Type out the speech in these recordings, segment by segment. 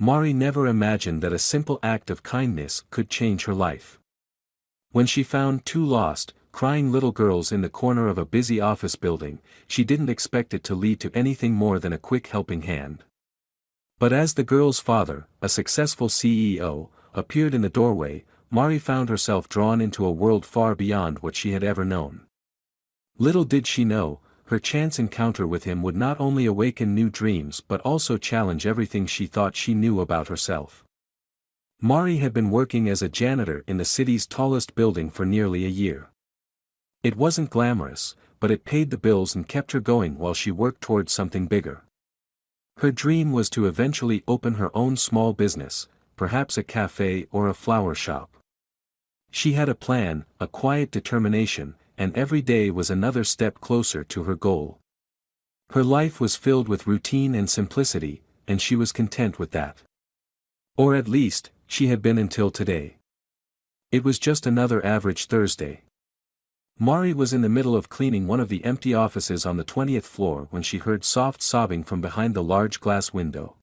Mari never imagined that a simple act of kindness could change her life. When she found two lost, crying little girls in the corner of a busy office building, she didn't expect it to lead to anything more than a quick helping hand. But as the girl's father, a successful CEO, appeared in the doorway, Mari found herself drawn into a world far beyond what she had ever known. Little did she know, her chance encounter with him would not only awaken new dreams but also challenge everything she thought she knew about herself. Mari had been working as a janitor in the city's tallest building for nearly a year. It wasn't glamorous, but it paid the bills and kept her going while she worked towards something bigger. Her dream was to eventually open her own small business, perhaps a cafe or a flower shop. She had a plan, a quiet determination, and every day was another step closer to her goal. Her life was filled with routine and simplicity, and she was content with that. Or at least, she had been until today. It was just another average Thursday. Mari was in the middle of cleaning one of the empty offices on the 20th floor when she heard soft sobbing from behind the large glass window.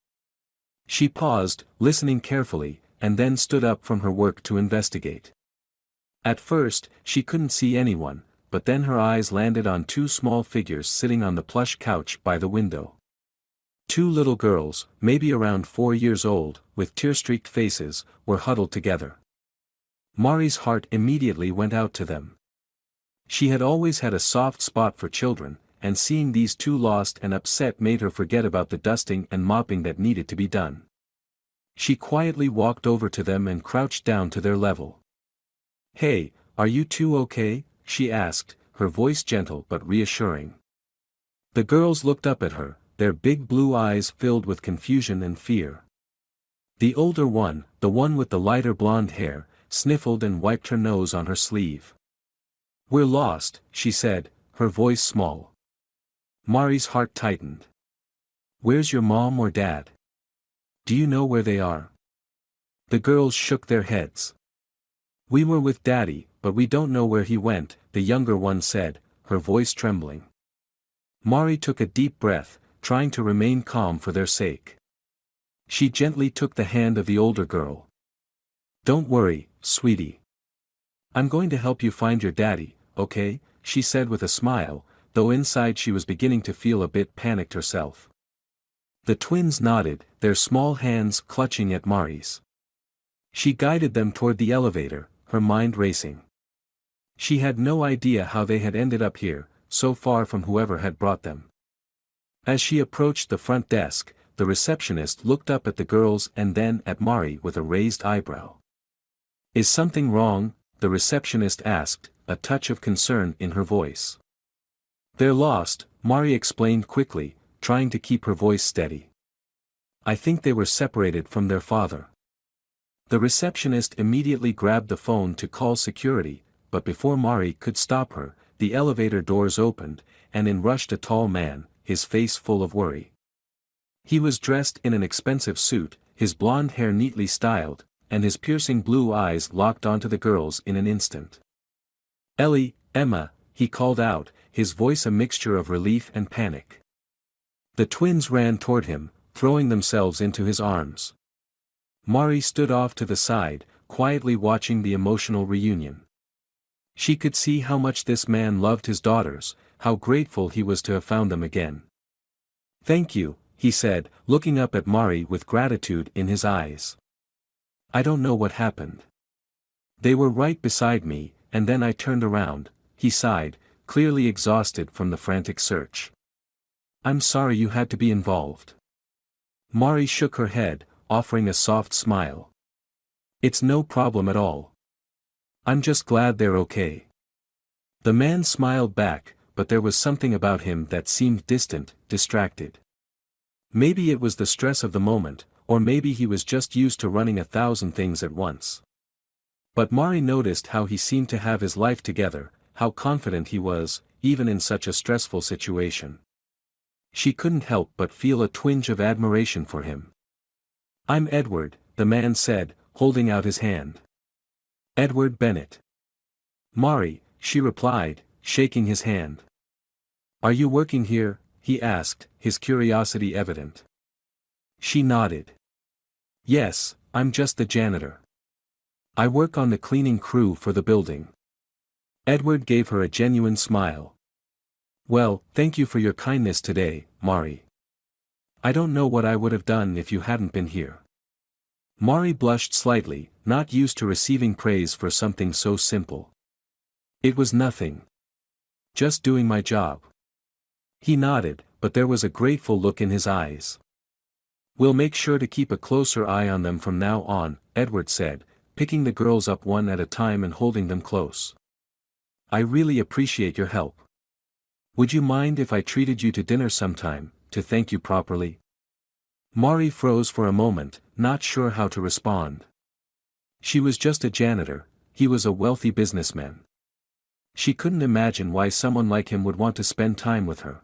She paused, listening carefully, and then stood up from her work to investigate. At first, she couldn't see anyone, but then her eyes landed on two small figures sitting on the plush couch by the window. Two little girls, maybe around 4 years old, with tear-streaked faces, were huddled together. Mari's heart immediately went out to them. She had always had a soft spot for children, and seeing these two lost and upset made her forget about the dusting and mopping that needed to be done. She quietly walked over to them and crouched down to their level. "Hey, are you two okay?" she asked, her voice gentle but reassuring. The girls looked up at her, their big blue eyes filled with confusion and fear. The older one, the one with the lighter blonde hair, sniffled and wiped her nose on her sleeve. "We're lost," she said, her voice small. Mari's heart tightened. "Where's your mom or dad? Do you know where they are?" The girls shook their heads. "We were with Daddy, but we don't know where he went," the younger one said, her voice trembling. Mari took a deep breath, trying to remain calm for their sake. She gently took the hand of the older girl. "Don't worry, sweetie. I'm going to help you find your daddy, okay?" she said with a smile, though inside she was beginning to feel a bit panicked herself. The twins nodded, their small hands clutching at Mari's. She guided them toward the elevator, her mind racing. She had no idea how they had ended up here, so far from whoever had brought them. As she approached the front desk, the receptionist looked up at the girls and then at Mari with a raised eyebrow. "Is something wrong?" the receptionist asked, a touch of concern in her voice. "They're lost," Mari explained quickly, trying to keep her voice steady. "I think they were separated from their father." The receptionist immediately grabbed the phone to call security, but before Mari could stop her, the elevator doors opened, and in rushed a tall man, his face full of worry. He was dressed in an expensive suit, his blonde hair neatly styled, and his piercing blue eyes locked onto the girls in an instant. "Ellie, Emma," he called out, his voice a mixture of relief and panic. The twins ran toward him, throwing themselves into his arms. Mari stood off to the side, quietly watching the emotional reunion. She could see how much this man loved his daughters, how grateful he was to have found them again. "Thank you," he said, looking up at Mari with gratitude in his eyes. "I don't know what happened. They were right beside me, and then I turned around," he sighed, clearly exhausted from the frantic search. "I'm sorry you had to be involved." Mari shook her head, offering a soft smile. "It's no problem at all. I'm just glad they're okay." The man smiled back, but there was something about him that seemed distant, distracted. Maybe it was the stress of the moment, or maybe he was just used to running 1,000 things at once. But Mari noticed how he seemed to have his life together, how confident he was, even in such a stressful situation. She couldn't help but feel a twinge of admiration for him. "I'm Edward," the man said, holding out his hand. "Edward Bennett." "Mari," she replied, shaking his hand. "Are you working here?" he asked, his curiosity evident. She nodded. Yes, I'm just the janitor. I work on the cleaning crew for the building. Edward gave her a genuine smile. Well, thank you for your kindness today, Mari. I don't know what I would have done if you hadn't been here. Mari blushed slightly, not used to receiving praise for something so simple. It was nothing. Just doing my job. He nodded, but there was a grateful look in his eyes. We'll make sure to keep a closer eye on them from now on, Edward said, picking the girls up one at a time and holding them close. I really appreciate your help. Would you mind if I treated you to dinner sometime, to thank you properly? Mari froze for a moment, not sure how to respond. She was just a janitor, he was a wealthy businessman. She couldn't imagine why someone like him would want to spend time with her.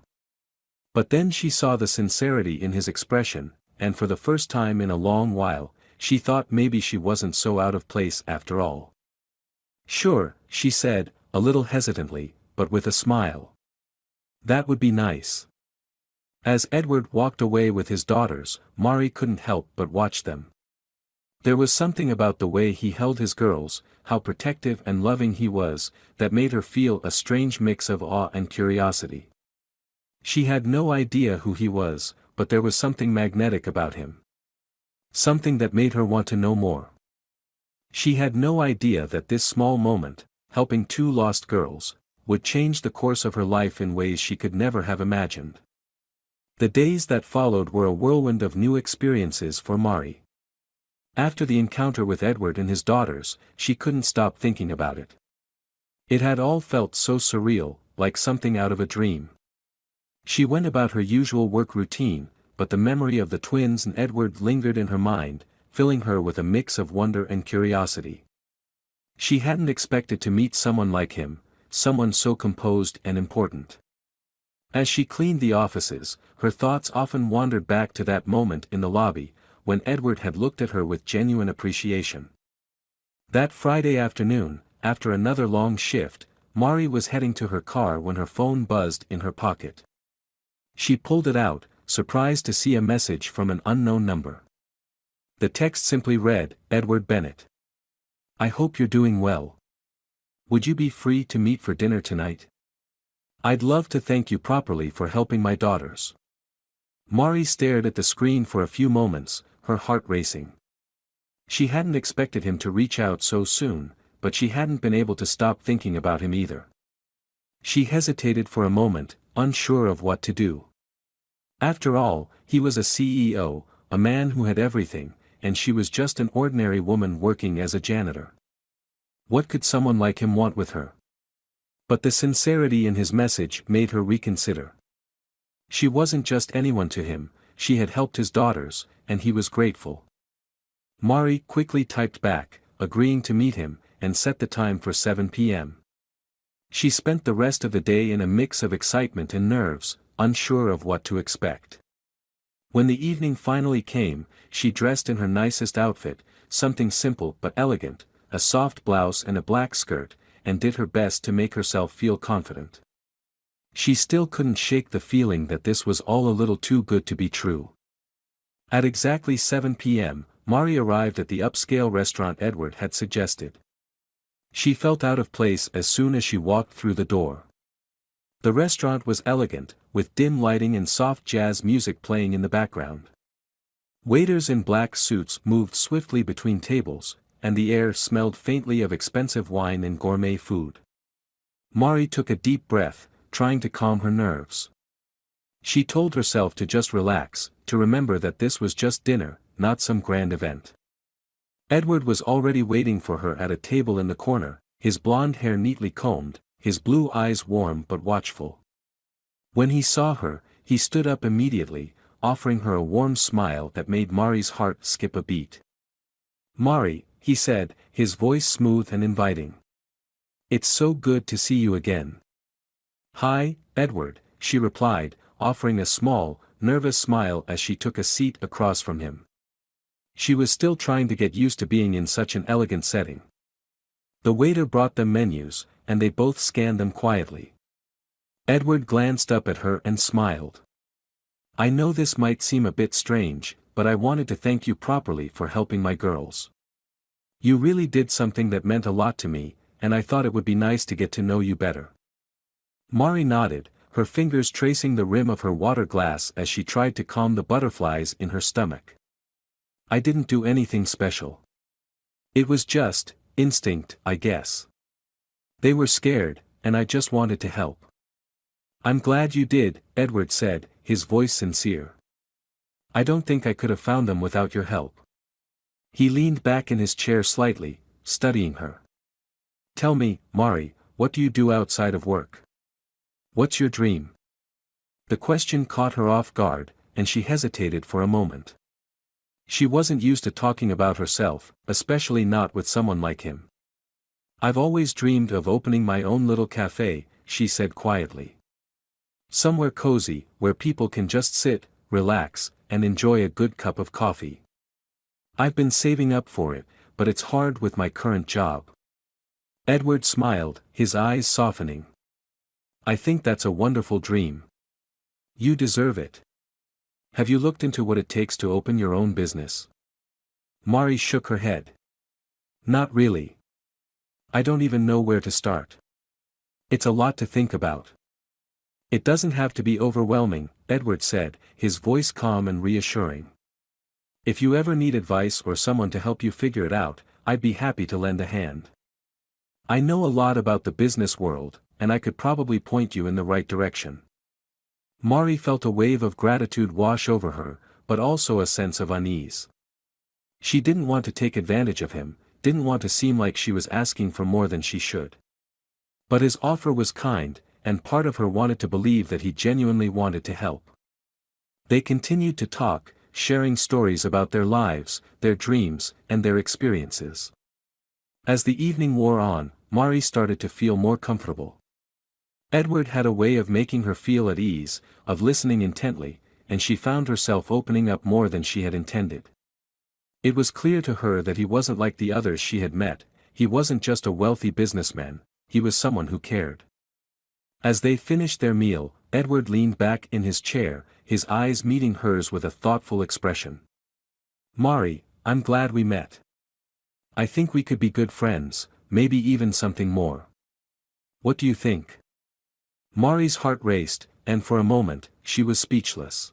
But then she saw the sincerity in his expression, and for the first time in a long while, she thought maybe she wasn't so out of place after all. Sure, she said, a little hesitantly, but with a smile. That would be nice. As Edward walked away with his daughters, Mari couldn't help but watch them. There was something about the way he held his girls, how protective and loving he was, that made her feel a strange mix of awe and curiosity. She had no idea who he was, but there was something magnetic about him. Something that made her want to know more. She had no idea that this small moment, helping two lost girls, would change the course of her life in ways she could never have imagined. The days that followed were a whirlwind of new experiences for Mari. After the encounter with Edward and his daughters, she couldn't stop thinking about it. It had all felt so surreal, like something out of a dream. She went about her usual work routine, but the memory of the twins and Edward lingered in her mind, filling her with a mix of wonder and curiosity. She hadn't expected to meet someone like him, someone so composed and important. As she cleaned the offices, her thoughts often wandered back to that moment in the lobby, when Edward had looked at her with genuine appreciation. That Friday afternoon, after another long shift, Mari was heading to her car when her phone buzzed in her pocket. She pulled it out, surprised to see a message from an unknown number. The text simply read, Edward Bennett. I hope you're doing well. Would you be free to meet for dinner tonight? I'd love to thank you properly for helping my daughters. Mari stared at the screen for a few moments, her heart racing. She hadn't expected him to reach out so soon, but she hadn't been able to stop thinking about him either. She hesitated for a moment, unsure of what to do. After all, he was a CEO, a man who had everything, and she was just an ordinary woman working as a janitor. What could someone like him want with her? But the sincerity in his message made her reconsider. She wasn't just anyone to him, she had helped his daughters, and he was grateful. Mari quickly typed back, agreeing to meet him, and set the time for 7 p.m. She spent the rest of the day in a mix of excitement and nerves, unsure of what to expect. When the evening finally came, she dressed in her nicest outfit, something simple but elegant, a soft blouse and a black skirt, and did her best to make herself feel confident. She still couldn't shake the feeling that this was all a little too good to be true. At exactly 7 p.m., Mari arrived at the upscale restaurant Edward had suggested. She felt out of place as soon as she walked through the door. The restaurant was elegant, with dim lighting and soft jazz music playing in the background. Waiters in black suits moved swiftly between tables, and the air smelled faintly of expensive wine and gourmet food. Mari took a deep breath, trying to calm her nerves. She told herself to just relax, to remember that this was just dinner, not some grand event. Edward was already waiting for her at a table in the corner, his blonde hair neatly combed, his blue eyes warm but watchful. When he saw her, he stood up immediately, offering her a warm smile that made Mari's heart skip a beat. Mari, he said, his voice smooth and inviting. It's so good to see you again. Hi, Edward, she replied, offering a small, nervous smile as she took a seat across from him. She was still trying to get used to being in such an elegant setting. The waiter brought them menus, and they both scanned them quietly. Edward glanced up at her and smiled. I know this might seem a bit strange, but I wanted to thank you properly for helping my girls. You really did something that meant a lot to me, and I thought it would be nice to get to know you better." Mari nodded, her fingers tracing the rim of her water glass as she tried to calm the butterflies in her stomach. "I didn't do anything special. It was just instinct, I guess. They were scared, and I just wanted to help." "I'm glad you did," Edward said, his voice sincere. "I don't think I could have found them without your help." He leaned back in his chair slightly, studying her. "Tell me, Mari, what do you do outside of work? What's your dream?" The question caught her off guard, and she hesitated for a moment. She wasn't used to talking about herself, especially not with someone like him. "I've always dreamed of opening my own little cafe," she said quietly. "Somewhere cozy, where people can just sit, relax, and enjoy a good cup of coffee. I've been saving up for it, but it's hard with my current job." Edward smiled, his eyes softening. "I think that's a wonderful dream. You deserve it. Have you looked into what it takes to open your own business?" Mari shook her head. "Not really. I don't even know where to start. It's a lot to think about." "It doesn't have to be overwhelming," Edward said, his voice calm and reassuring. "If you ever need advice or someone to help you figure it out, I'd be happy to lend a hand. I know a lot about the business world, and I could probably point you in the right direction." Mari felt a wave of gratitude wash over her, but also a sense of unease. She didn't want to take advantage of him, didn't want to seem like she was asking for more than she should. But his offer was kind, and part of her wanted to believe that he genuinely wanted to help. They continued to talk, sharing stories about their lives, their dreams, and their experiences. As the evening wore on, Mari started to feel more comfortable. Edward had a way of making her feel at ease, of listening intently, and she found herself opening up more than she had intended. It was clear to her that he wasn't like the others she had met, he wasn't just a wealthy businessman, he was someone who cared. As they finished their meal, Edward leaned back in his chair, his eyes meeting hers with a thoughtful expression. "Mari, I'm glad we met. I think we could be good friends, maybe even something more. What do you think?" Mari's heart raced, and for a moment, she was speechless.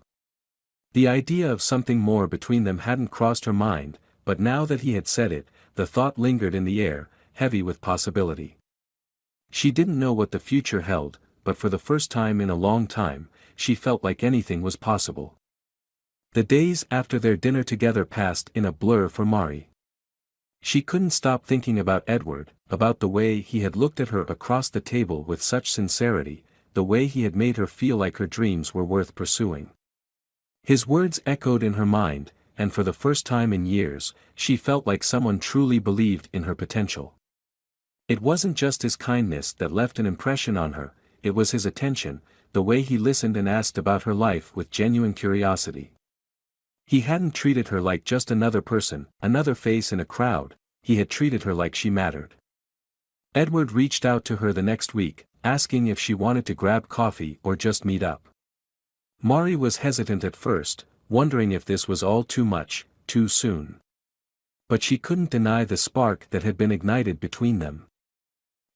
The idea of something more between them hadn't crossed her mind, but now that he had said it, the thought lingered in the air, heavy with possibility. She didn't know what the future held, but for the first time in a long time, she felt like anything was possible. The days after their dinner together passed in a blur for Mari. She couldn't stop thinking about Edward, about the way he had looked at her across the table with such sincerity, the way he had made her feel like her dreams were worth pursuing. His words echoed in her mind, and for the first time in years, she felt like someone truly believed in her potential. It wasn't just his kindness that left an impression on her, it was his attention, the way he listened and asked about her life with genuine curiosity. He hadn't treated her like just another person, another face in a crowd, he had treated her like she mattered. Edward reached out to her the next week, asking if she wanted to grab coffee or just meet up. Mari was hesitant at first, wondering if this was all too much, too soon. But she couldn't deny the spark that had been ignited between them.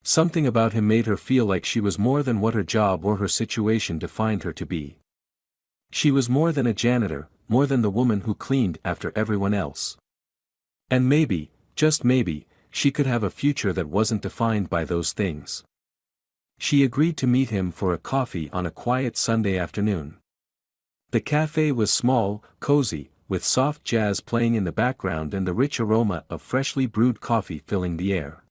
Something about him made her feel like she was more than what her job or her situation defined her to be. She was more than a janitor, more than the woman who cleaned after everyone else. And maybe, just maybe, she could have a future that wasn't defined by those things. She agreed to meet him for a coffee on a quiet Sunday afternoon. The cafe was small, cozy, with soft jazz playing in the background and the rich aroma of freshly brewed coffee filling the air.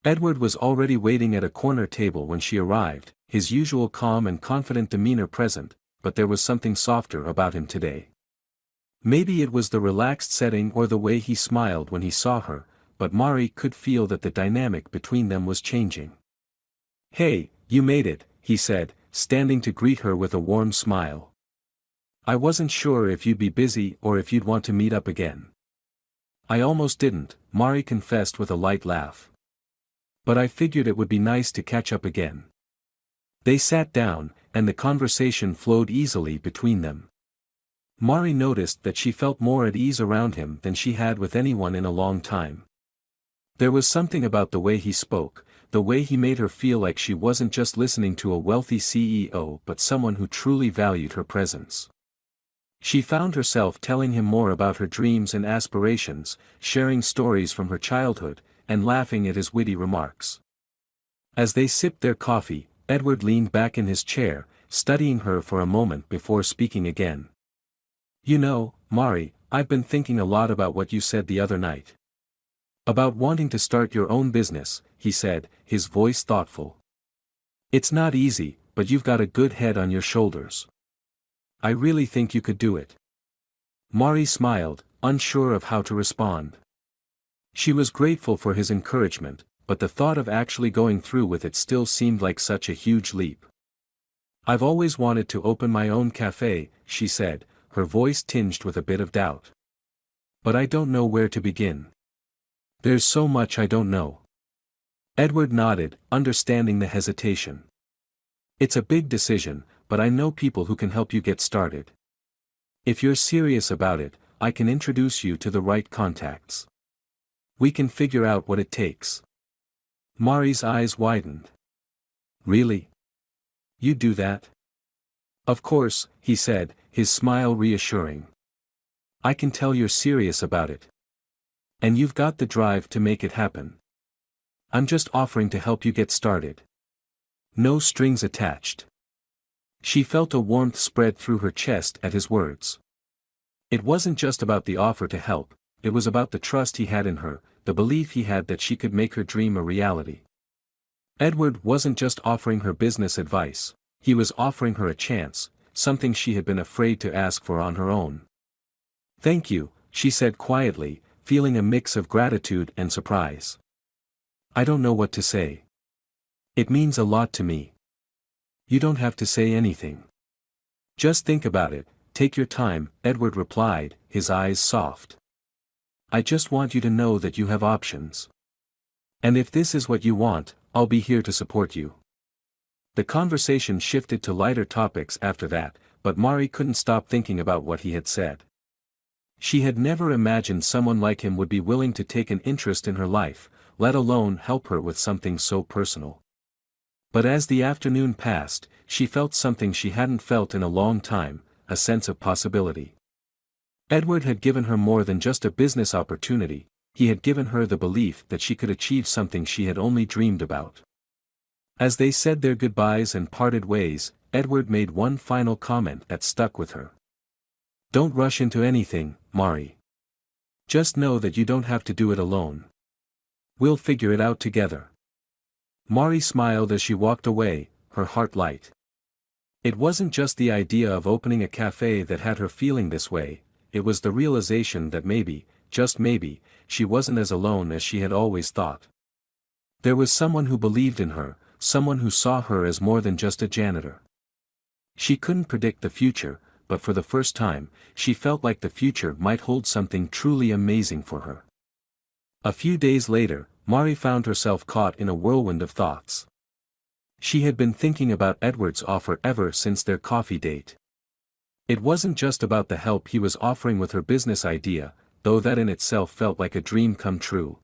Edward was already waiting at a corner table when she arrived, his usual calm and confident demeanor present, but there was something softer about him today. Maybe it was the relaxed setting or the way he smiled when he saw her, but Mari could feel that the dynamic between them was changing. "Hey, you made it," he said, standing to greet her with a warm smile. "I wasn't sure if you'd be busy or if you'd want to meet up again." "I almost didn't," Mari confessed with a light laugh. "But I figured it would be nice to catch up again." They sat down, and the conversation flowed easily between them. Mari noticed that she felt more at ease around him than she had with anyone in a long time. There was something about the way he spoke, the way he made her feel like she wasn't just listening to a wealthy CEO but someone who truly valued her presence. She found herself telling him more about her dreams and aspirations, sharing stories from her childhood, and laughing at his witty remarks. As they sipped their coffee, Edward leaned back in his chair, studying her for a moment before speaking again. "You know, Mari, I've been thinking a lot about what you said the other night. About wanting to start your own business," he said, his voice thoughtful. "It's not easy, but you've got a good head on your shoulders. I really think you could do it." Mari smiled, unsure of how to respond. She was grateful for his encouragement, but the thought of actually going through with it still seemed like such a huge leap. "I've always wanted to open my own cafe," she said, her voice tinged with a bit of doubt. "But I don't know where to begin. There's so much I don't know." Edward nodded, understanding the hesitation. "It's a big decision, but I know people who can help you get started. If you're serious about it, I can introduce you to the right contacts. We can figure out what it takes." Mari's eyes widened. "Really? You do that?" "Of course," he said, his smile reassuring. "I can tell you're serious about it. And you've got the drive to make it happen. I'm just offering to help you get started. No strings attached." She felt a warmth spread through her chest at his words. It wasn't just about the offer to help, it was about the trust he had in her, the belief he had that she could make her dream a reality. Edward wasn't just offering her business advice, he was offering her a chance, something she had been afraid to ask for on her own. "Thank you," she said quietly, feeling a mix of gratitude and surprise. "I don't know what to say. It means a lot to me." "You don't have to say anything. Just think about it, take your time," Edward replied, his eyes soft. "I just want you to know that you have options. And if this is what you want, I'll be here to support you." The conversation shifted to lighter topics after that, but Mari couldn't stop thinking about what he had said. She had never imagined someone like him would be willing to take an interest in her life, let alone help her with something so personal. But as the afternoon passed, she felt something she hadn't felt in a long time, a sense of possibility. Edward had given her more than just a business opportunity, he had given her the belief that she could achieve something she had only dreamed about. As they said their goodbyes and parted ways, Edward made one final comment that stuck with her. "Don't rush into anything, Mari. Just know that you don't have to do it alone. We'll figure it out together." Mari smiled as she walked away, her heart light. It wasn't just the idea of opening a cafe that had her feeling this way, it was the realization that maybe, just maybe, she wasn't as alone as she had always thought. There was someone who believed in her, someone who saw her as more than just a janitor. She couldn't predict the future, but for the first time, she felt like the future might hold something truly amazing for her. A few days later, Mari found herself caught in a whirlwind of thoughts. She had been thinking about Edward's offer ever since their coffee date. It wasn't just about the help he was offering with her business idea, though that in itself felt like a dream come true.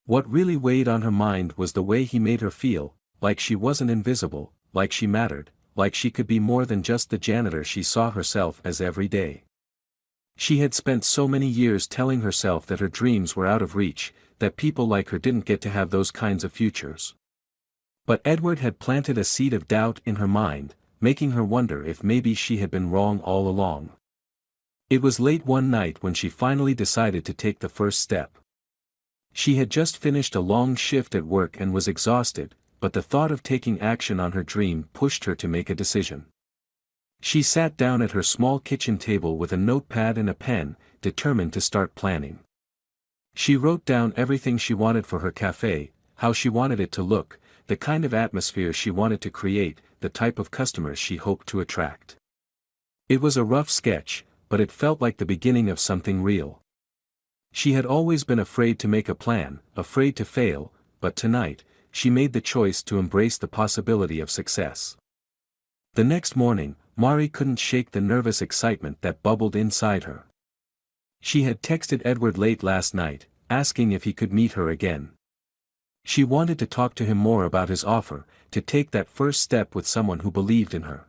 What really weighed on her mind was the way he made her feel, like she wasn't invisible, like she mattered, like she could be more than just the janitor she saw herself as every day. She had spent so many years telling herself that her dreams were out of reach, that people like her didn't get to have those kinds of futures. But Edward had planted a seed of doubt in her mind, making her wonder if maybe she had been wrong all along. It was late one night when she finally decided to take the first step. She had just finished a long shift at work and was exhausted, but the thought of taking action on her dream pushed her to make a decision. She sat down at her small kitchen table with a notepad and a pen, determined to start planning. She wrote down everything she wanted for her cafe, how she wanted it to look, the kind of atmosphere she wanted to create, the type of customers she hoped to attract. It was a rough sketch, but it felt like the beginning of something real. She had always been afraid to make a plan, afraid to fail, but tonight, she made the choice to embrace the possibility of success. The next morning, Mari couldn't shake the nervous excitement that bubbled inside her. She had texted Edward late last night, asking if he could meet her again. She wanted to talk to him more about his offer, to take that first step with someone who believed in her.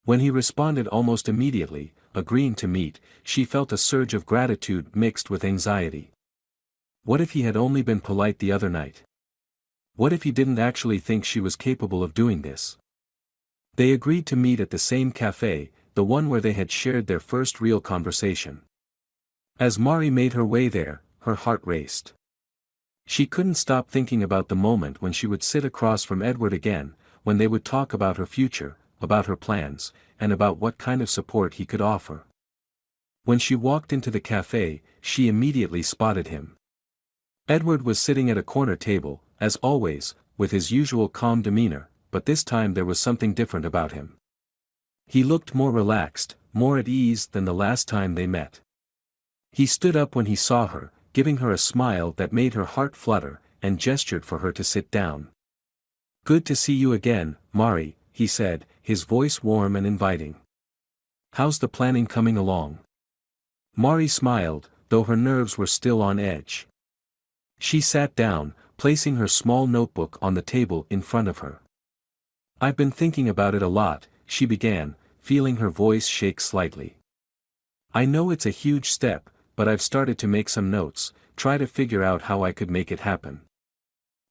When he responded almost immediately, agreeing to meet, she felt a surge of gratitude mixed with anxiety. What if he had only been polite the other night? What if he didn't actually think she was capable of doing this? They agreed to meet at the same cafe, the one where they had shared their first real conversation. As Mari made her way there, her heart raced. She couldn't stop thinking about the moment when she would sit across from Edward again, when they would talk about her future, about her plans, and about what kind of support he could offer. When she walked into the cafe, she immediately spotted him. Edward was sitting at a corner table, as always, with his usual calm demeanor, but this time there was something different about him. He looked more relaxed, more at ease than the last time they met. He stood up when he saw her, giving her a smile that made her heart flutter, and gestured for her to sit down. "Good to see you again, Mari," he said, his voice warm and inviting. "How's the planning coming along?" Mari smiled, though her nerves were still on edge. She sat down, placing her small notebook on the table in front of her. "I've been thinking about it a lot," she began, feeling her voice shake slightly. "I know it's a huge step, but I've started to make some notes, try to figure out how I could make it happen.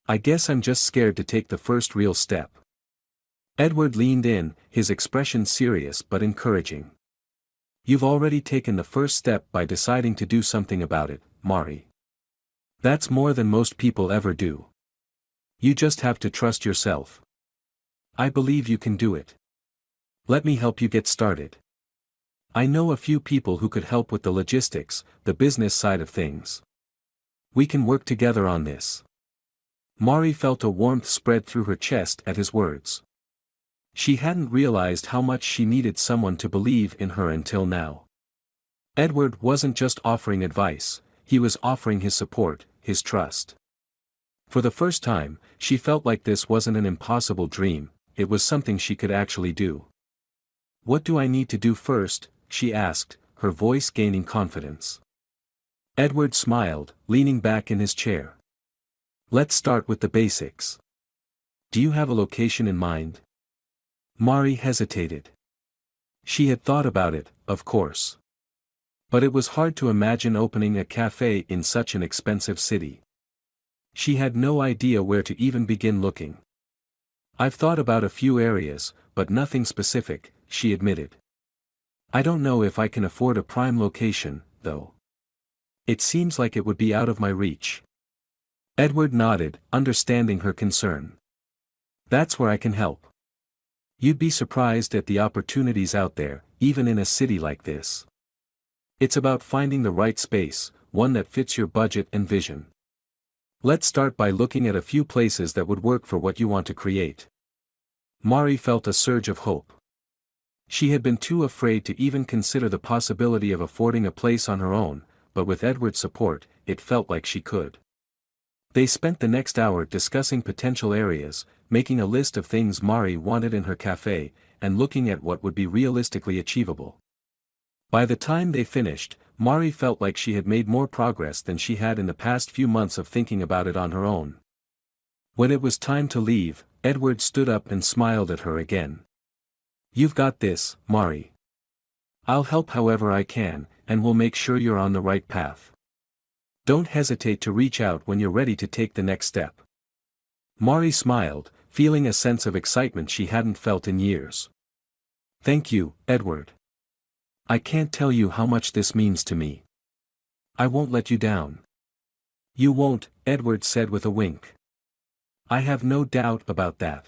I guess I'm just scared to take the first real step." Edward leaned in, his expression serious but encouraging. "You've already taken the first step by deciding to do something about it, Mari. That's more than most people ever do. You just have to trust yourself. I believe you can do it. Let me help you get started. I know a few people who could help with the logistics, the business side of things. We can work together on this." Mari felt a warmth spread through her chest at his words. She hadn't realized how much she needed someone to believe in her until now. Edward wasn't just offering advice, he was offering his support, his trust. For the first time, she felt like this wasn't an impossible dream, it was something she could actually do. "What do I need to do first?" she asked, her voice gaining confidence. Edward smiled, leaning back in his chair. "Let's start with the basics. Do you have a location in mind?" Mari hesitated. She had thought about it, of course. But it was hard to imagine opening a cafe in such an expensive city. She had no idea where to even begin looking. "I've thought about a few areas, but nothing specific," she admitted. "I don't know if I can afford a prime location, though. It seems like it would be out of my reach." Edward nodded, understanding her concern. "That's where I can help. You'd be surprised at the opportunities out there, even in a city like this. It's about finding the right space, one that fits your budget and vision. Let's start by looking at a few places that would work for what you want to create." Mari felt a surge of hope. She had been too afraid to even consider the possibility of affording a place on her own, but with Edward's support, it felt like she could. They spent the next hour discussing potential areas, making a list of things Mari wanted in her cafe, and looking at what would be realistically achievable. By the time they finished, Mari felt like she had made more progress than she had in the past few months of thinking about it on her own. When it was time to leave, Edward stood up and smiled at her again. "You've got this, Mari. I'll help however I can, and we'll make sure you're on the right path. Don't hesitate to reach out when you're ready to take the next step." Mari smiled, feeling a sense of excitement she hadn't felt in years. "Thank you, Edward. I can't tell you how much this means to me. I won't let you down." "You won't," Edward said with a wink. "I have no doubt about that."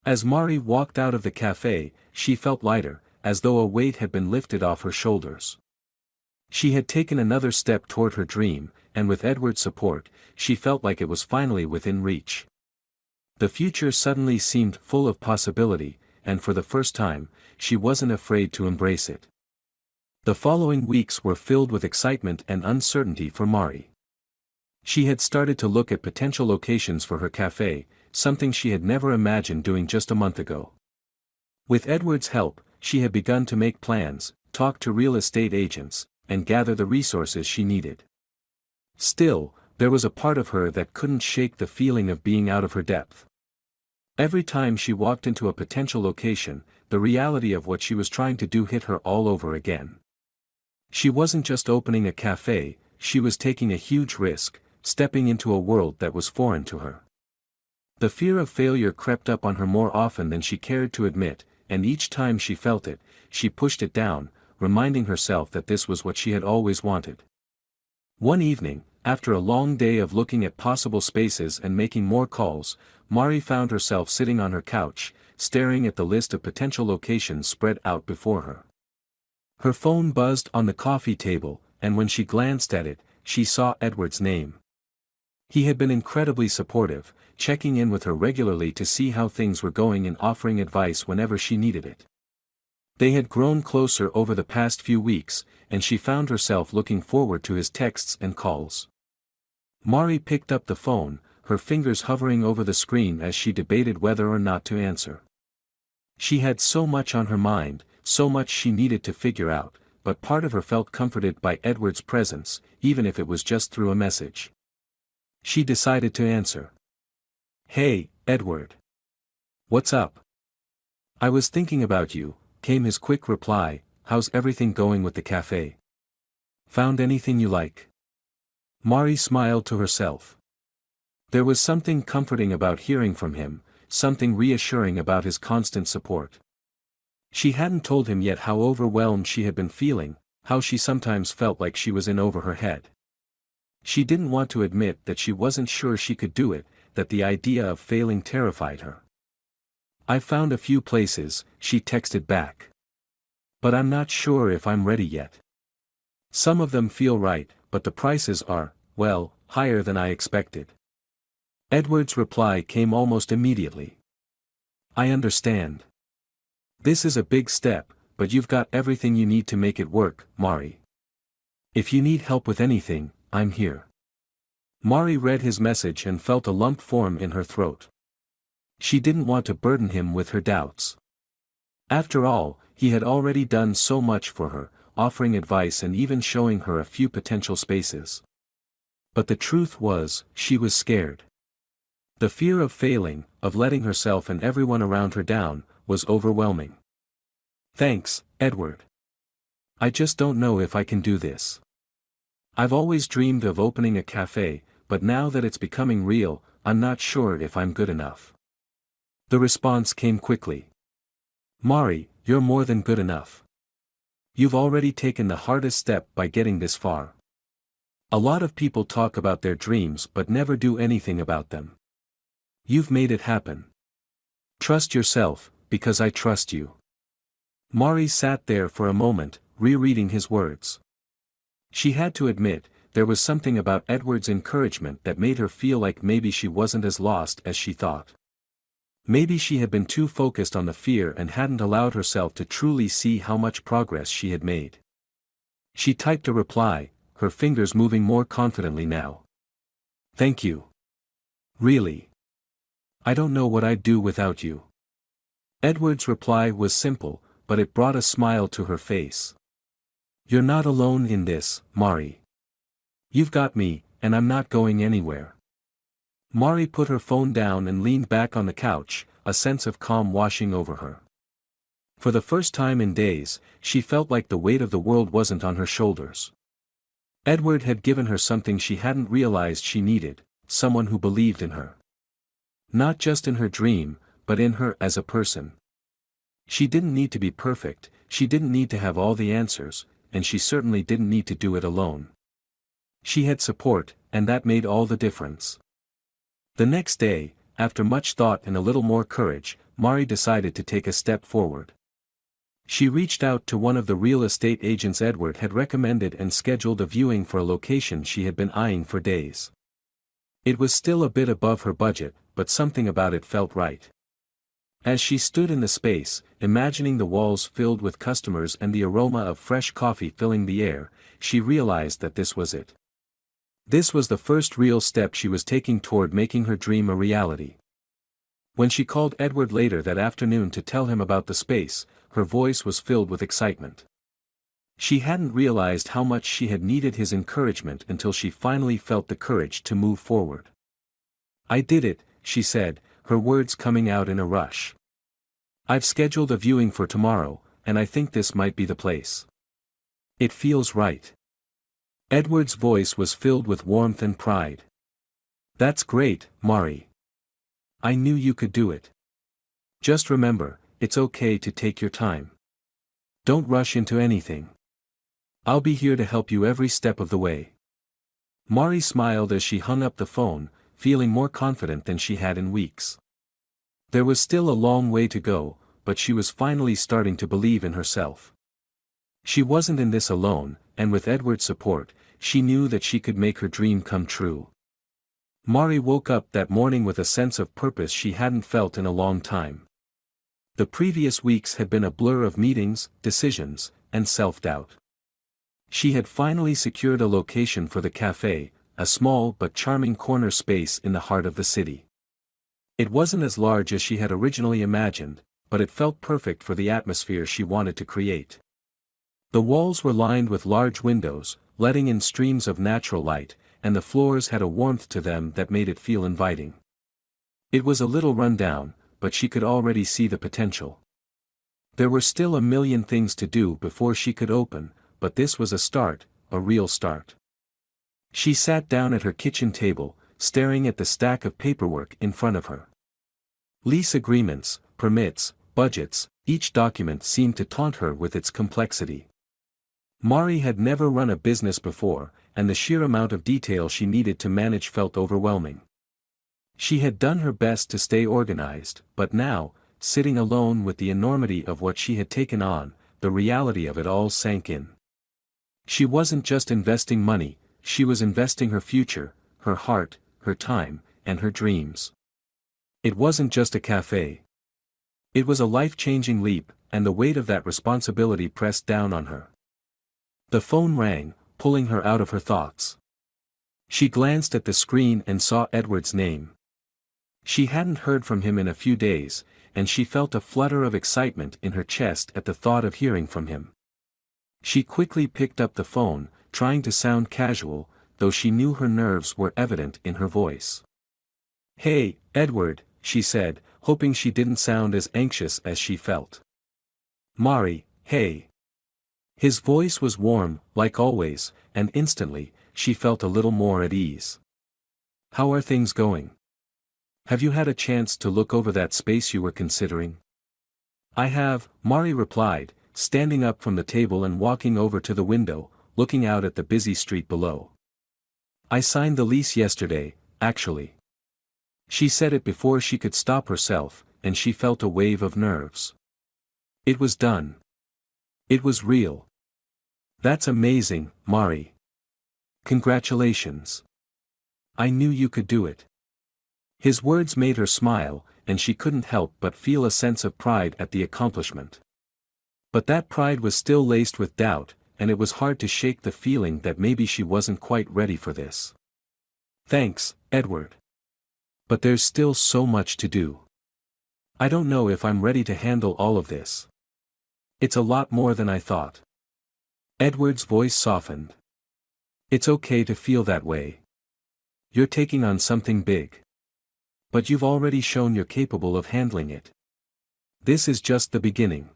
As Mari walked out of the cafe, she felt lighter, as though a weight had been lifted off her shoulders. She had taken another step toward her dream, and with Edward's support, she felt like it was finally within reach. The future suddenly seemed full of possibility, and for the first time, she wasn't afraid to embrace it. The following weeks were filled with excitement and uncertainty for Mari. She had started to look at potential locations for her cafe, something she had never imagined doing just a month ago. With Edward's help, she had begun to make plans, talk to real estate agents, and gather the resources she needed. Still, there was a part of her that couldn't shake the feeling of being out of her depth. Every time she walked into a potential location, the reality of what she was trying to do hit her all over again. She wasn't just opening a cafe, she was taking a huge risk, stepping into a world that was foreign to her. The fear of failure crept up on her more often than she cared to admit, and each time she felt it, she pushed it down, reminding herself that this was what she had always wanted. One evening, after a long day of looking at possible spaces and making more calls, Mari found herself sitting on her couch, staring at the list of potential locations spread out before her. Her phone buzzed on the coffee table, and when she glanced at it, she saw Edward's name. He had been incredibly supportive, checking in with her regularly to see how things were going and offering advice whenever she needed it. They had grown closer over the past few weeks, and she found herself looking forward to his texts and calls. Mari picked up the phone, her fingers hovering over the screen as she debated whether or not to answer. She had so much on her mind, so much she needed to figure out, but part of her felt comforted by Edward's presence, even if it was just through a message. She decided to answer. "Hey, Edward. What's up?" "I was thinking about you," came his quick reply. "How's everything going with the cafe? Found anything you like?" Mari smiled to herself. There was something comforting about hearing from him, something reassuring about his constant support. She hadn't told him yet how overwhelmed she had been feeling, how she sometimes felt like she was in over her head. She didn't want to admit that she wasn't sure she could do it, that the idea of failing terrified her. "I found a few places," she texted back. "But I'm not sure if I'm ready yet. Some of them feel right, but the prices are, well, higher than I expected." Edward's reply came almost immediately. "I understand. This is a big step, but you've got everything you need to make it work, Mari. If you need help with anything, I'm here." Mari read his message and felt a lump form in her throat. She didn't want to burden him with her doubts. After all, he had already done so much for her, offering advice and even showing her a few potential spaces. But the truth was, she was scared. The fear of failing, of letting herself and everyone around her down, was overwhelming. "Thanks, Edward. I just don't know if I can do this. I've always dreamed of opening a cafe, but now that it's becoming real, I'm not sure if I'm good enough." The response came quickly. "Mari, you're more than good enough. You've already taken the hardest step by getting this far. A lot of people talk about their dreams but never do anything about them. You've made it happen. Trust yourself, because I trust you." Mari sat there for a moment, rereading his words. She had to admit, there was something about Edward's encouragement that made her feel like maybe she wasn't as lost as she thought. Maybe she had been too focused on the fear and hadn't allowed herself to truly see how much progress she had made. She typed a reply, her fingers moving more confidently now. "Thank you. Really. I don't know what I'd do without you." Edward's reply was simple, but it brought a smile to her face. "You're not alone in this, Mari. You've got me, and I'm not going anywhere." Mari put her phone down and leaned back on the couch, a sense of calm washing over her. For the first time in days, she felt like the weight of the world wasn't on her shoulders. Edward had given her something she hadn't realized she needed, someone who believed in her. Not just in her dream, but in her as a person. She didn't need to be perfect, she didn't need to have all the answers, and she certainly didn't need to do it alone. She had support, and that made all the difference. The next day, after much thought and a little more courage, Mari decided to take a step forward. She reached out to one of the real estate agents Edward had recommended and scheduled a viewing for a location she had been eyeing for days. It was still a bit above her budget, but something about it felt right. As she stood in the space, imagining the walls filled with customers and the aroma of fresh coffee filling the air, she realized that this was it. This was the first real step she was taking toward making her dream a reality. When she called Edward later that afternoon to tell him about the space, her voice was filled with excitement. She hadn't realized how much she had needed his encouragement until she finally felt the courage to move forward. "I did it," she said, her words coming out in a rush. "I've scheduled a viewing for tomorrow, and I think this might be the place. It feels right." Edward's voice was filled with warmth and pride. "That's great, Mari. I knew you could do it. Just remember, it's okay to take your time. Don't rush into anything. I'll be here to help you every step of the way." Mari smiled as she hung up the phone, feeling more confident than she had in weeks. There was still a long way to go, but she was finally starting to believe in herself. She wasn't in this alone, and with Edward's support, she knew that she could make her dream come true. Mari woke up that morning with a sense of purpose she hadn't felt in a long time. The previous weeks had been a blur of meetings, decisions, and self-doubt. She had finally secured a location for the cafe, a small but charming corner space in the heart of the city. It wasn't as large as she had originally imagined, but it felt perfect for the atmosphere she wanted to create. The walls were lined with large windows, letting in streams of natural light, and the floors had a warmth to them that made it feel inviting. It was a little run down, but she could already see the potential. There were still a million things to do before she could open, but this was a start, a real start. She sat down at her kitchen table, staring at the stack of paperwork in front of her. Lease agreements, permits, budgets, each document seemed to taunt her with its complexity. Mari had never run a business before, and the sheer amount of detail she needed to manage felt overwhelming. She had done her best to stay organized, but now, sitting alone with the enormity of what she had taken on, the reality of it all sank in. She wasn't just investing money, she was investing her future, her heart, her time, and her dreams. It wasn't just a cafe. It was a life-changing leap, and the weight of that responsibility pressed down on her. The phone rang, pulling her out of her thoughts. She glanced at the screen and saw Edward's name. She hadn't heard from him in a few days, and she felt a flutter of excitement in her chest at the thought of hearing from him. She quickly picked up the phone, trying to sound casual, though she knew her nerves were evident in her voice. "Hey, Edward," she said, hoping she didn't sound as anxious as she felt. "Mari, hey." His voice was warm, like always, and instantly, she felt a little more at ease. "How are things going? Have you had a chance to look over that space you were considering?" "I have," Mari replied, standing up from the table and walking over to the window, looking out at the busy street below. "I signed the lease yesterday, actually." She said it before she could stop herself, and she felt a wave of nerves. It was done. It was real. "That's amazing, Mari. Congratulations. I knew you could do it." His words made her smile, and she couldn't help but feel a sense of pride at the accomplishment. But that pride was still laced with doubt, and it was hard to shake the feeling that maybe she wasn't quite ready for this. "Thanks, Edward. But there's still so much to do. I don't know if I'm ready to handle all of this. It's a lot more than I thought." Edward's voice softened. "It's okay to feel that way. You're taking on something big. But you've already shown you're capable of handling it. This is just the beginning.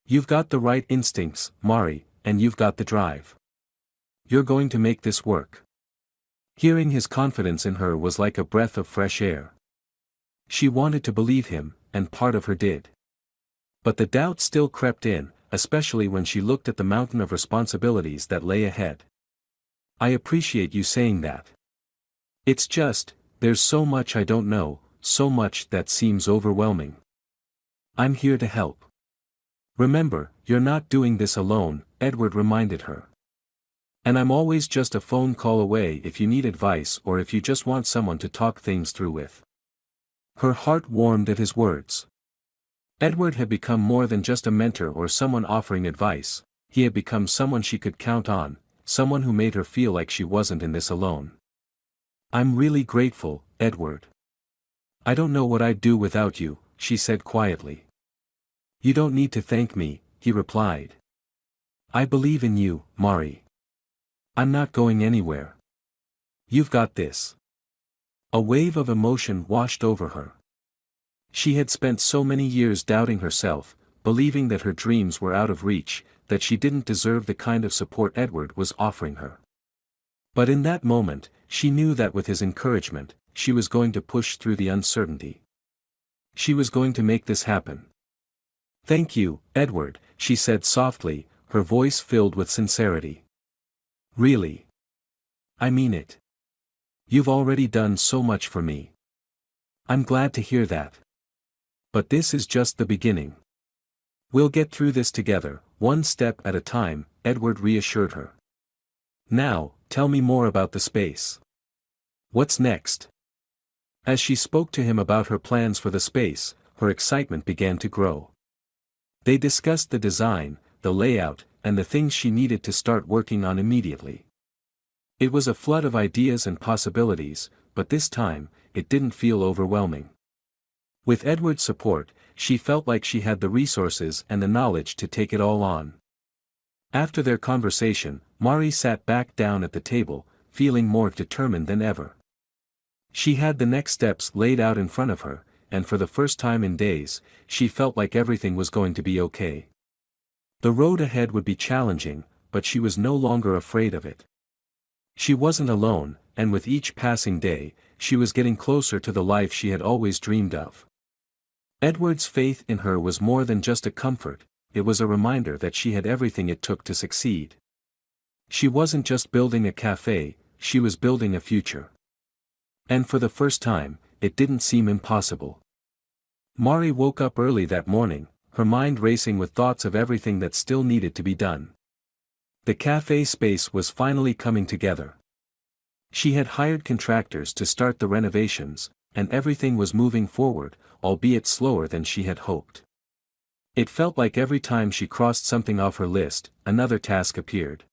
You've got the right instincts, Mari, and you've got the drive. You're going to make this work." Hearing his confidence in her was like a breath of fresh air. She wanted to believe him, and part of her did. But the doubt still crept in, especially when she looked at the mountain of responsibilities that lay ahead. "I appreciate you saying that. It's just, there's so much I don't know, so much that seems overwhelming. I'm here to help." "Remember, you're not doing this alone," Edward reminded her. "And I'm always just a phone call away if you need advice or if you just want someone to talk things through with." Her heart warmed at his words. Edward had become more than just a mentor or someone offering advice, he had become someone she could count on, someone who made her feel like she wasn't in this alone. "I'm really grateful, Edward. I don't know what I'd do without you, she said quietly. You don't need to thank me, he replied. I believe in you, Mari. I'm not going anywhere. You've got this. A wave of emotion washed over her. She had spent so many years doubting herself, believing that her dreams were out of reach, that she didn't deserve the kind of support Edward was offering her. But in that moment, she knew that with his encouragement, she was going to push through the uncertainty. She was going to make this happen. Thank you, Edward, she said softly, her voice filled with sincerity. Really? I mean it. You've already done so much for me. I'm glad to hear that. But this is just the beginning. We'll get through this together, one step at a time, Edward reassured her. Now, tell me more about the space. What's next? As she spoke to him about her plans for the space, her excitement began to grow. They discussed the design, the layout, and the things she needed to start working on immediately. It was a flood of ideas and possibilities, but this time, it didn't feel overwhelming. With Edward's support, she felt like she had the resources and the knowledge to take it all on. After their conversation, Mari sat back down at the table, feeling more determined than ever. She had the next steps laid out in front of her, and for the first time in days, she felt like everything was going to be okay. The road ahead would be challenging, but she was no longer afraid of it. She wasn't alone, and with each passing day, she was getting closer to the life she had always dreamed of. Edward's faith in her was more than just a comfort, it was a reminder that she had everything it took to succeed. She wasn't just building a cafe, she was building a future. And for the first time, it didn't seem impossible. Mari woke up early that morning, her mind racing with thoughts of everything that still needed to be done. The cafe space was finally coming together. She had hired contractors to start the renovations, and everything was moving forward, albeit slower than she had hoped. It felt like every time she crossed something off her list, another task appeared.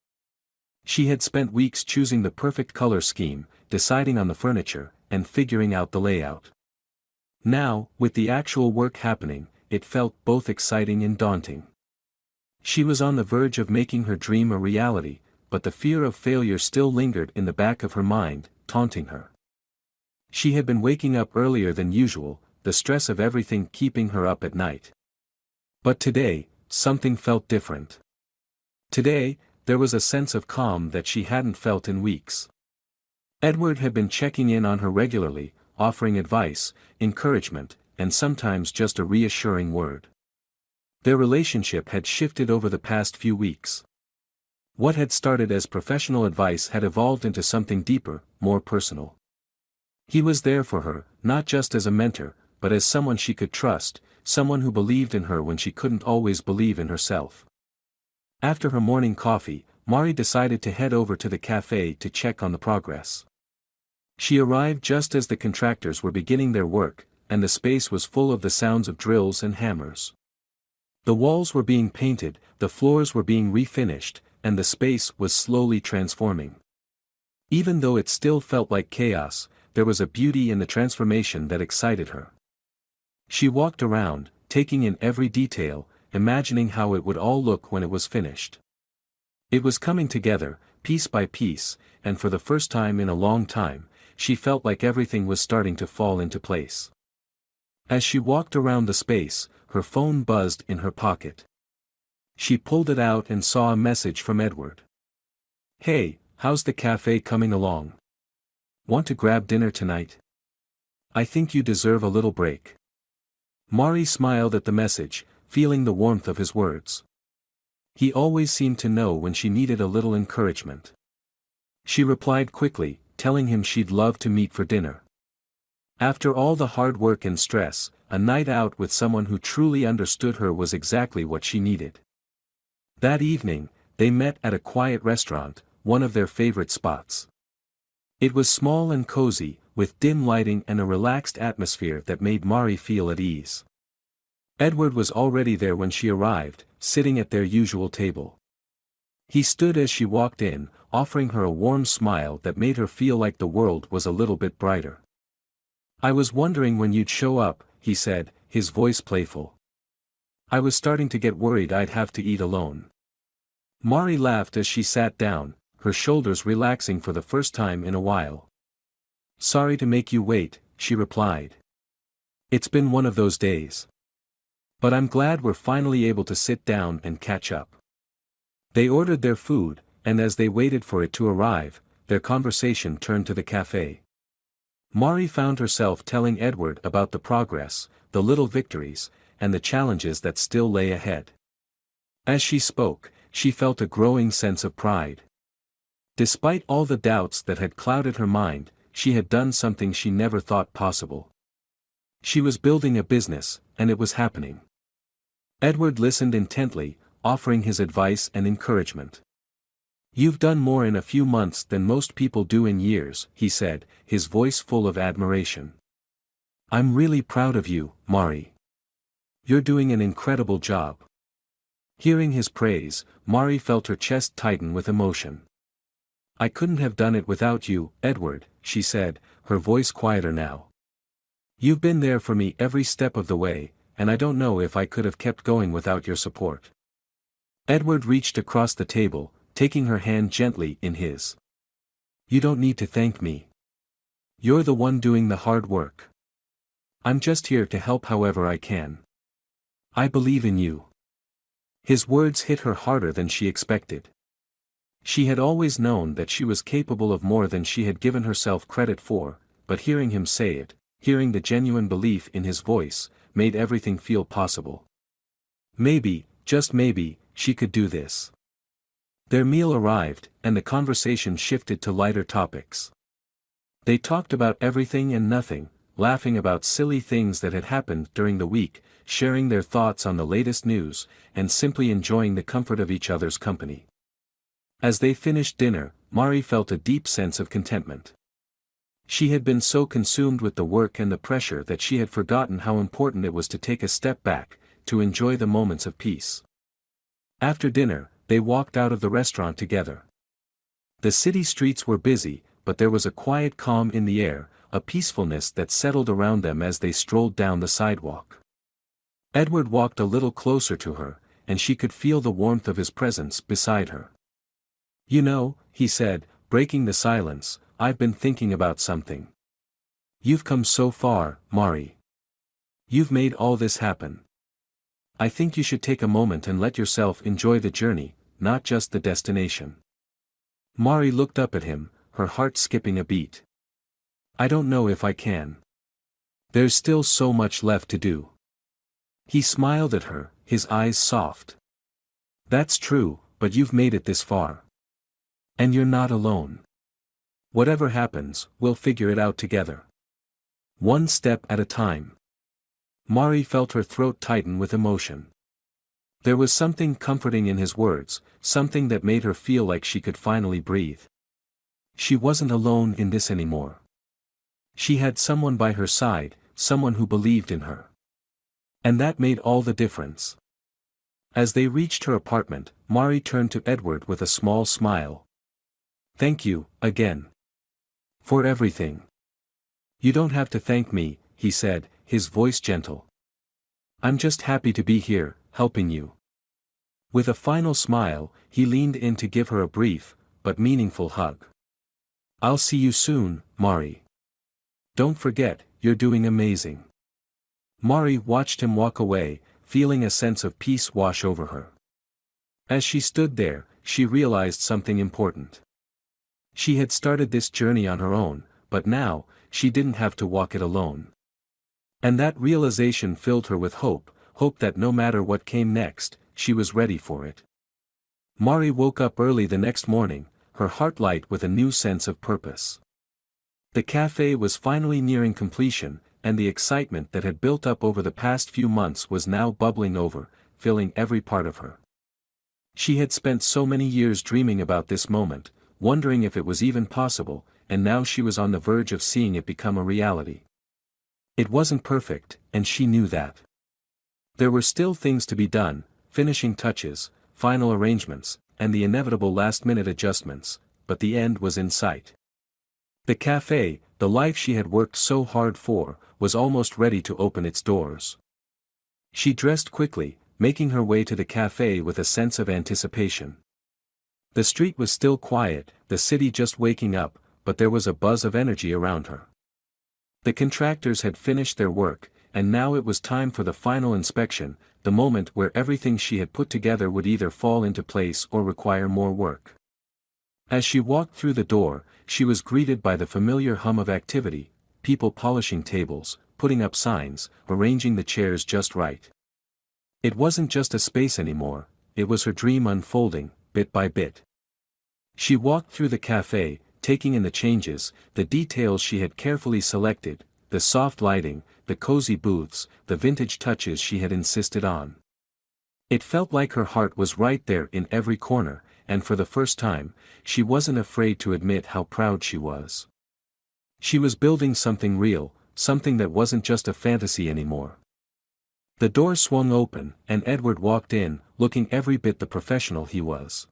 She had spent weeks choosing the perfect color scheme, deciding on the furniture, and figuring out the layout. Now, with the actual work happening, it felt both exciting and daunting. She was on the verge of making her dream a reality, but the fear of failure still lingered in the back of her mind, taunting her. She had been waking up earlier than usual, the stress of everything keeping her up at night. But today, something felt different. Today, there was a sense of calm that she hadn't felt in weeks. Edward had been checking in on her regularly, offering advice, encouragement, and sometimes just a reassuring word. Their relationship had shifted over the past few weeks. What had started as professional advice had evolved into something deeper, more personal. He was there for her, not just as a mentor, but as someone she could trust, someone who believed in her when she couldn't always believe in herself. After her morning coffee, Mari decided to head over to the cafe to check on the progress. She arrived just as the contractors were beginning their work, and the space was full of the sounds of drills and hammers. The walls were being painted, the floors were being refinished, and the space was slowly transforming. Even though it still felt like chaos, there was a beauty in the transformation that excited her. She walked around, taking in every detail, imagining how it would all look when it was finished. It was coming together, piece by piece, and for the first time in a long time, she felt like everything was starting to fall into place. As she walked around the space, her phone buzzed in her pocket. She pulled it out and saw a message from Edward. Hey, how's the cafe coming along? Want to grab dinner tonight? I think you deserve a little break. Mari smiled at the message, feeling the warmth of his words. He always seemed to know when she needed a little encouragement. She replied quickly, telling him she'd love to meet for dinner. After all the hard work and stress, a night out with someone who truly understood her was exactly what she needed. That evening, they met at a quiet restaurant, one of their favorite spots. It was small and cozy, with dim lighting and a relaxed atmosphere that made Mari feel at ease. Edward was already there when she arrived, sitting at their usual table. He stood as she walked in, offering her a warm smile that made her feel like the world was a little bit brighter. I was wondering when you'd show up, he said, his voice playful. I was starting to get worried I'd have to eat alone. Mari laughed as she sat down, her shoulders relaxing for the first time in a while. Sorry to make you wait, she replied. It's been one of those days. But I'm glad we're finally able to sit down and catch up. They ordered their food, and as they waited for it to arrive, their conversation turned to the cafe. Mari found herself telling Edward about the progress, the little victories, and the challenges that still lay ahead. As she spoke, she felt a growing sense of pride. Despite all the doubts that had clouded her mind, she had done something she never thought possible. She was building a business, and it was happening. Edward listened intently, offering his advice and encouragement. You've done more in a few months than most people do in years, he said, his voice full of admiration. I'm really proud of you, Mari. You're doing an incredible job. Hearing his praise, Mari felt her chest tighten with emotion. I couldn't have done it without you, Edward, she said, her voice quieter now. You've been there for me every step of the way, and I don't know if I could have kept going without your support. Edward reached across the table, taking her hand gently in his. You don't need to thank me. You're the one doing the hard work. I'm just here to help however I can. I believe in you. His words hit her harder than she expected. She had always known that she was capable of more than she had given herself credit for, but hearing him say it, hearing the genuine belief in his voice, made everything feel possible. Maybe, just maybe, she could do this. Their meal arrived, and the conversation shifted to lighter topics. They talked about everything and nothing, laughing about silly things that had happened during the week, sharing their thoughts on the latest news, and simply enjoying the comfort of each other's company. As they finished dinner, Mari felt a deep sense of contentment. She had been so consumed with the work and the pressure that she had forgotten how important it was to take a step back, to enjoy the moments of peace. After dinner, they walked out of the restaurant together. The city streets were busy, but there was a quiet calm in the air, a peacefulness that settled around them as they strolled down the sidewalk. Edward walked a little closer to her, and she could feel the warmth of his presence beside her. You know, he said, breaking the silence, I've been thinking about something. You've come so far, Mari. You've made all this happen. I think you should take a moment and let yourself enjoy the journey, not just the destination. Mari looked up at him, her heart skipping a beat. I don't know if I can. There's still so much left to do. He smiled at her, his eyes soft. That's true, but you've made it this far. And you're not alone. Whatever happens, we'll figure it out together. One step at a time. Mari felt her throat tighten with emotion. There was something comforting in his words, something that made her feel like she could finally breathe. She wasn't alone in this anymore. She had someone by her side, someone who believed in her. And that made all the difference. As they reached her apartment, Mari turned to Edward with a small smile. Thank you, again. For everything. You don't have to thank me, he said, his voice gentle. I'm just happy to be here, helping you. With a final smile, he leaned in to give her a brief, but meaningful hug. I'll see you soon, Mari. Don't forget, you're doing amazing. Mari watched him walk away, feeling a sense of peace wash over her. As she stood there, she realized something important. She had started this journey on her own, but now, she didn't have to walk it alone. And that realization filled her with hope, hope that no matter what came next, she was ready for it. Mari woke up early the next morning, her heart light with a new sense of purpose. The cafe was finally nearing completion, and the excitement that had built up over the past few months was now bubbling over, filling every part of her. She had spent so many years dreaming about this moment, wondering if it was even possible, and now she was on the verge of seeing it become a reality. It wasn't perfect, and she knew that. There were still things to be done, finishing touches, final arrangements, and the inevitable last-minute adjustments, but the end was in sight. The cafe, the life she had worked so hard for, was almost ready to open its doors. She dressed quickly, making her way to the cafe with a sense of anticipation. The street was still quiet, the city just waking up, but there was a buzz of energy around her. The contractors had finished their work, and now it was time for the final inspection, the moment where everything she had put together would either fall into place or require more work. As she walked through the door, she was greeted by the familiar hum of activity, people polishing tables, putting up signs, arranging the chairs just right. It wasn't just a space anymore, it was her dream unfolding, bit by bit. She walked through the cafe, taking in the changes, the details she had carefully selected, the soft lighting, the cozy booths, the vintage touches she had insisted on. It felt like her heart was right there in every corner, and for the first time, she wasn't afraid to admit how proud she was. She was building something real, something that wasn't just a fantasy anymore. The door swung open, and Edward walked in, looking every bit the professional he was.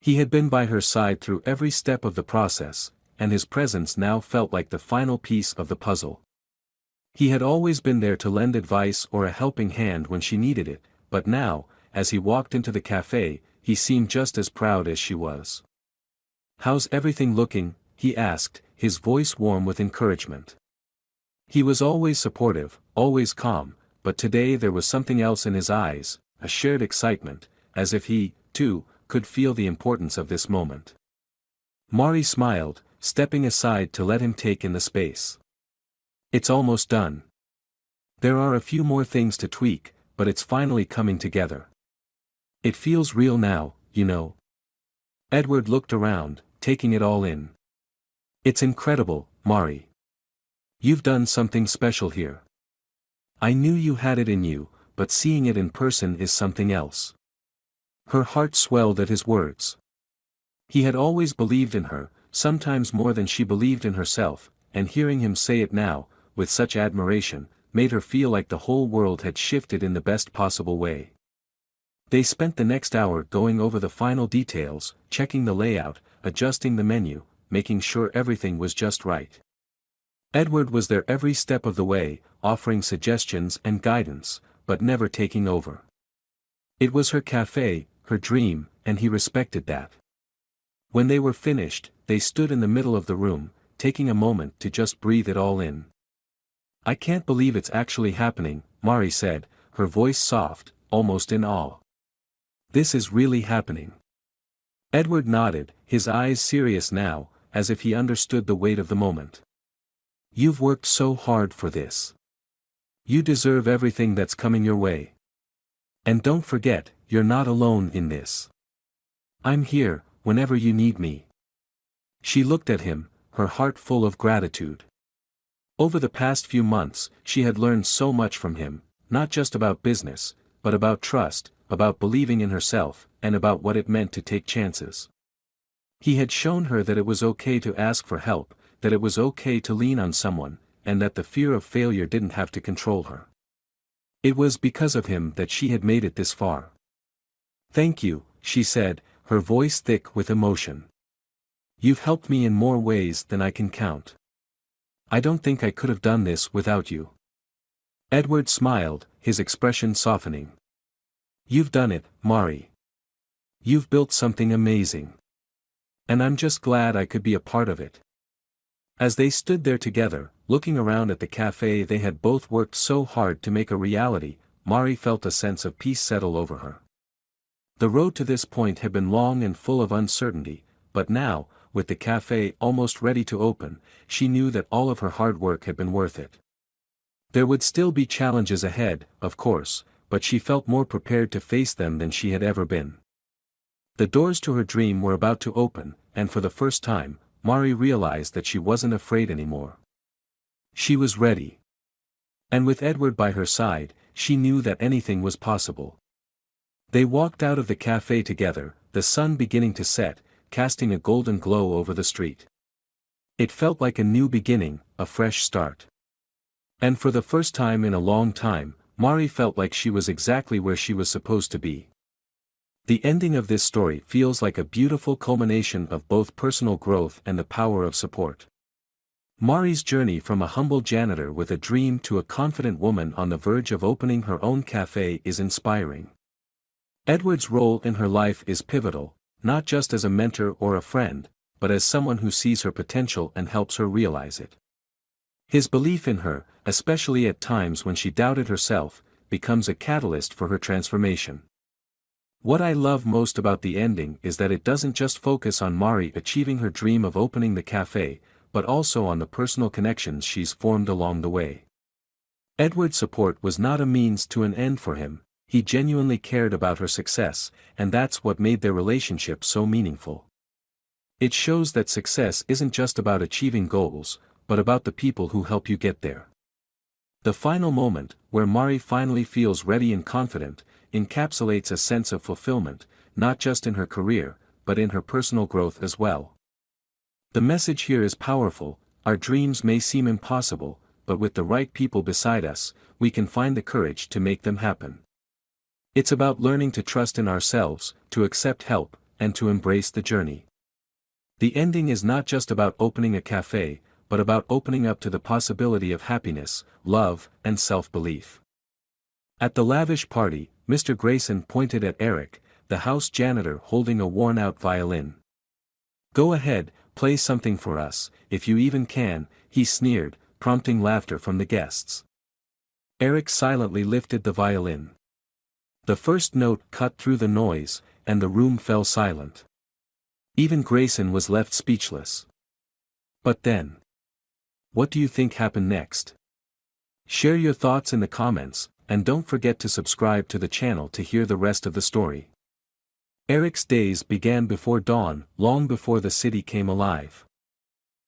He had been by her side through every step of the process, and his presence now felt like the final piece of the puzzle. He had always been there to lend advice or a helping hand when she needed it, but now, as he walked into the cafe, he seemed just as proud as she was. "How's everything looking?" he asked, his voice warm with encouragement. He was always supportive, always calm, but today there was something else in his eyes, a shared excitement, as if he, too, could feel the importance of this moment. Mari smiled, stepping aside to let him take in the space. "It's almost done. There are a few more things to tweak, but it's finally coming together. It feels real now, you know." Edward looked around, taking it all in. "It's incredible, Mari. You've done something special here. I knew you had it in you, but seeing it in person is something else." Her heart swelled at his words. He had always believed in her, sometimes more than she believed in herself, and hearing him say it now, with such admiration, made her feel like the whole world had shifted in the best possible way. They spent the next hour going over the final details, checking the layout, adjusting the menu, making sure everything was just right. Edward was there every step of the way, offering suggestions and guidance, but never taking over. It was her cafe, her dream, and he respected that. When they were finished, they stood in the middle of the room, taking a moment to just breathe it all in. "I can't believe it's actually happening," Mari said, her voice soft, almost in awe. "This is really happening." Edward nodded, his eyes serious now, as if he understood the weight of the moment. "You've worked so hard for this. You deserve everything that's coming your way. And don't forget, you're not alone in this. I'm here, whenever you need me." She looked at him, her heart full of gratitude. Over the past few months, she had learned so much from him, not just about business, but about trust, about believing in herself, and about what it meant to take chances. He had shown her that it was okay to ask for help, that it was okay to lean on someone, and that the fear of failure didn't have to control her. It was because of him that she had made it this far. "Thank you," she said, her voice thick with emotion. "You've helped me in more ways than I can count. I don't think I could have done this without you." Edward smiled, his expression softening. "You've done it, Mari. You've built something amazing. And I'm just glad I could be a part of it." As they stood there together, looking around at the cafe they had both worked so hard to make a reality, Mari felt a sense of peace settle over her. The road to this point had been long and full of uncertainty, but now, with the cafe almost ready to open, she knew that all of her hard work had been worth it. There would still be challenges ahead, of course, but she felt more prepared to face them than she had ever been. The doors to her dream were about to open, and for the first time, Mari realized that she wasn't afraid anymore. She was ready. And with Edward by her side, she knew that anything was possible. They walked out of the cafe together, the sun beginning to set, casting a golden glow over the street. It felt like a new beginning, a fresh start. And for the first time in a long time, Mari felt like she was exactly where she was supposed to be. The ending of this story feels like a beautiful culmination of both personal growth and the power of support. Mari's journey from a humble janitor with a dream to a confident woman on the verge of opening her own cafe is inspiring. Edward's role in her life is pivotal, not just as a mentor or a friend, but as someone who sees her potential and helps her realize it. His belief in her, especially at times when she doubted herself, becomes a catalyst for her transformation. What I love most about the ending is that it doesn't just focus on Mari achieving her dream of opening the cafe, but also on the personal connections she's formed along the way. Edward's support was not a means to an end for him, he genuinely cared about her success, and that's what made their relationship so meaningful. It shows that success isn't just about achieving goals, but about the people who help you get there. The final moment, where Mari finally feels ready and confident, encapsulates a sense of fulfillment, not just in her career, but in her personal growth as well. The message here is powerful: our dreams may seem impossible, but with the right people beside us, we can find the courage to make them happen. It's about learning to trust in ourselves, to accept help, and to embrace the journey. The ending is not just about opening a cafe, but about opening up to the possibility of happiness, love, and self-belief. At the lavish party, Mr. Grayson pointed at Eric, the house janitor holding a worn-out violin. "Go ahead, play something for us, if you even can," he sneered, prompting laughter from the guests. Eric silently lifted the violin. The first note cut through the noise, and the room fell silent. Even Grayson was left speechless. But then, what do you think happened next? Share your thoughts in the comments, and don't forget to subscribe to the channel to hear the rest of the story. Eric's days began before dawn, long before the city came alive.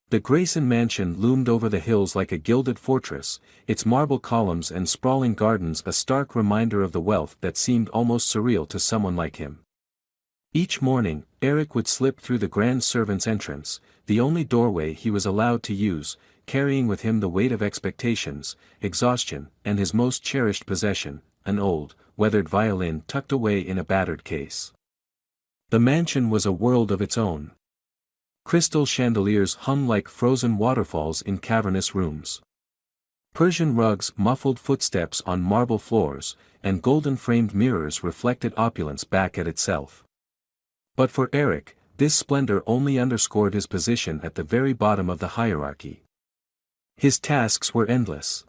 The Grayson mansion loomed over the hills like a gilded fortress, its marble columns and sprawling gardens a stark reminder of the wealth that seemed almost surreal to someone like him. Each morning, Eric would slip through the grand servants' entrance, the only doorway he was allowed to use, carrying with him the weight of expectations, exhaustion, and his most cherished possession, an old, weathered violin tucked away in a battered case. The mansion was a world of its own. Crystal chandeliers hung like frozen waterfalls in cavernous rooms. Persian rugs muffled footsteps on marble floors, and golden-framed mirrors reflected opulence back at itself. But for Eric, this splendor only underscored his position at the very bottom of the hierarchy. His tasks were endless.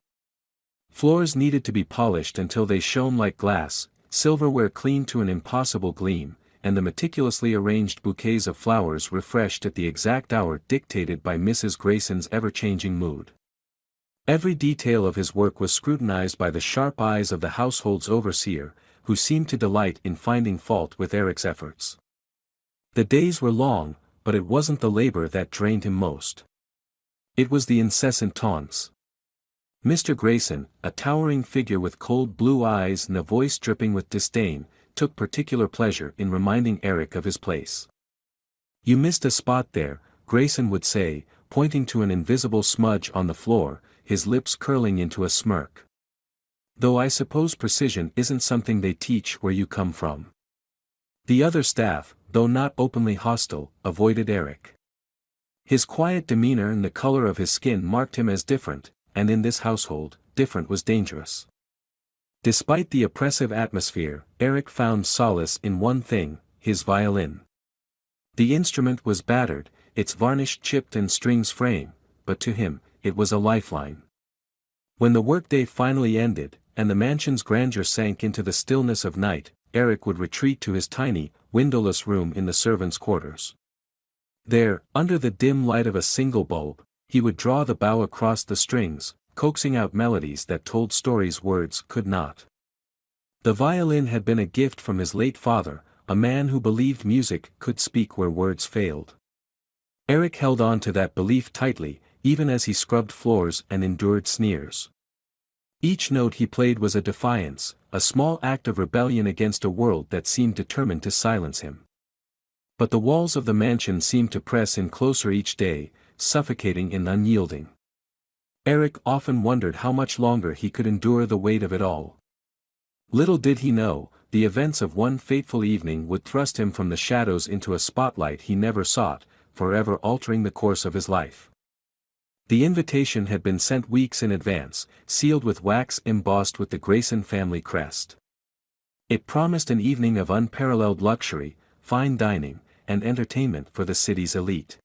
Floors needed to be polished until they shone like glass, silverware cleaned to an impossible gleam, and the meticulously arranged bouquets of flowers refreshed at the exact hour dictated by Mrs. Grayson's ever-changing mood. Every detail of his work was scrutinized by the sharp eyes of the household's overseer, who seemed to delight in finding fault with Eric's efforts. The days were long, but it wasn't the labor that drained him most. It was the incessant taunts. Mr. Grayson, a towering figure with cold blue eyes and a voice dripping with disdain, took particular pleasure in reminding Eric of his place. "You missed a spot there," Grayson would say, pointing to an invisible smudge on the floor, his lips curling into a smirk. "Though I suppose precision isn't something they teach where you come from." The other staff, though not openly hostile, avoided Eric. His quiet demeanor and the color of his skin marked him as different, and in this household, different was dangerous. Despite the oppressive atmosphere, Eric found solace in one thing: his violin. The instrument was battered, its varnish chipped and strings fraying, but to him, it was a lifeline. When the workday finally ended, and the mansion's grandeur sank into the stillness of night, Eric would retreat to his tiny, windowless room in the servants' quarters. There, under the dim light of a single bulb, he would draw the bow across the strings, coaxing out melodies that told stories words could not. The violin had been a gift from his late father, a man who believed music could speak where words failed. Eric held on to that belief tightly, even as he scrubbed floors and endured sneers. Each note he played was a defiance, a small act of rebellion against a world that seemed determined to silence him. But the walls of the mansion seemed to press in closer each day, suffocating and unyielding. Eric often wondered how much longer he could endure the weight of it all. Little did he know, the events of one fateful evening would thrust him from the shadows into a spotlight he never sought, forever altering the course of his life. The invitation had been sent weeks in advance, sealed with wax embossed with the Grayson family crest. It promised an evening of unparalleled luxury, fine dining, and entertainment for the city's elite.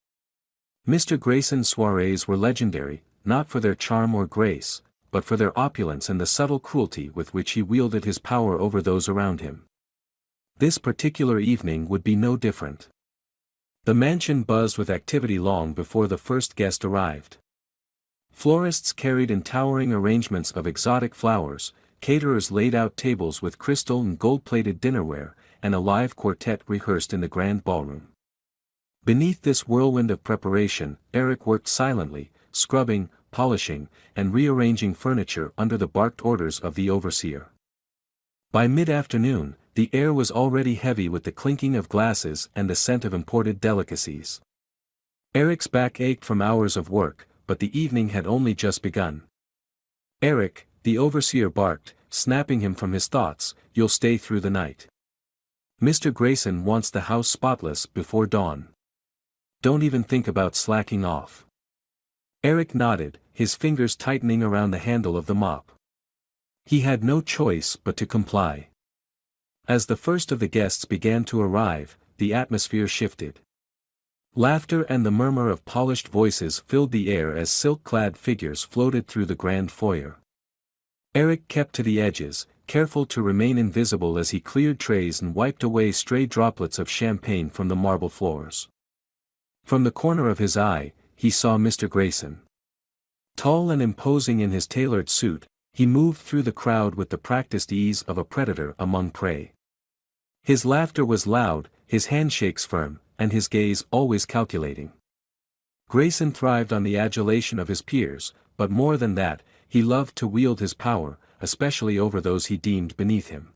Mr. Grayson's soirees were legendary, not for their charm or grace, but for their opulence and the subtle cruelty with which he wielded his power over those around him. This particular evening would be no different. The mansion buzzed with activity long before the first guest arrived. Florists carried in towering arrangements of exotic flowers, caterers laid out tables with crystal and gold-plated dinnerware, and a live quartet rehearsed in the grand ballroom. Beneath this whirlwind of preparation, Eric worked silently, scrubbing, polishing, and rearranging furniture under the barked orders of the overseer. By mid-afternoon, the air was already heavy with the clinking of glasses and the scent of imported delicacies. Eric's back ached from hours of work, but the evening had only just begun. "Eric," the overseer barked, snapping him from his thoughts, "you'll stay through the night. Mr. Grayson wants the house spotless before dawn. Don't even think about slacking off." Eric nodded, his fingers tightening around the handle of the mop. He had no choice but to comply. As the first of the guests began to arrive, the atmosphere shifted. Laughter and the murmur of polished voices filled the air as silk-clad figures floated through the grand foyer. Eric kept to the edges, careful to remain invisible as he cleared trays and wiped away stray droplets of champagne from the marble floors. From the corner of his eye, he saw Mr. Grayson. Tall and imposing in his tailored suit, he moved through the crowd with the practiced ease of a predator among prey. His laughter was loud, his handshakes firm, and his gaze always calculating. Grayson thrived on the adulation of his peers, but more than that, he loved to wield his power, especially over those he deemed beneath him.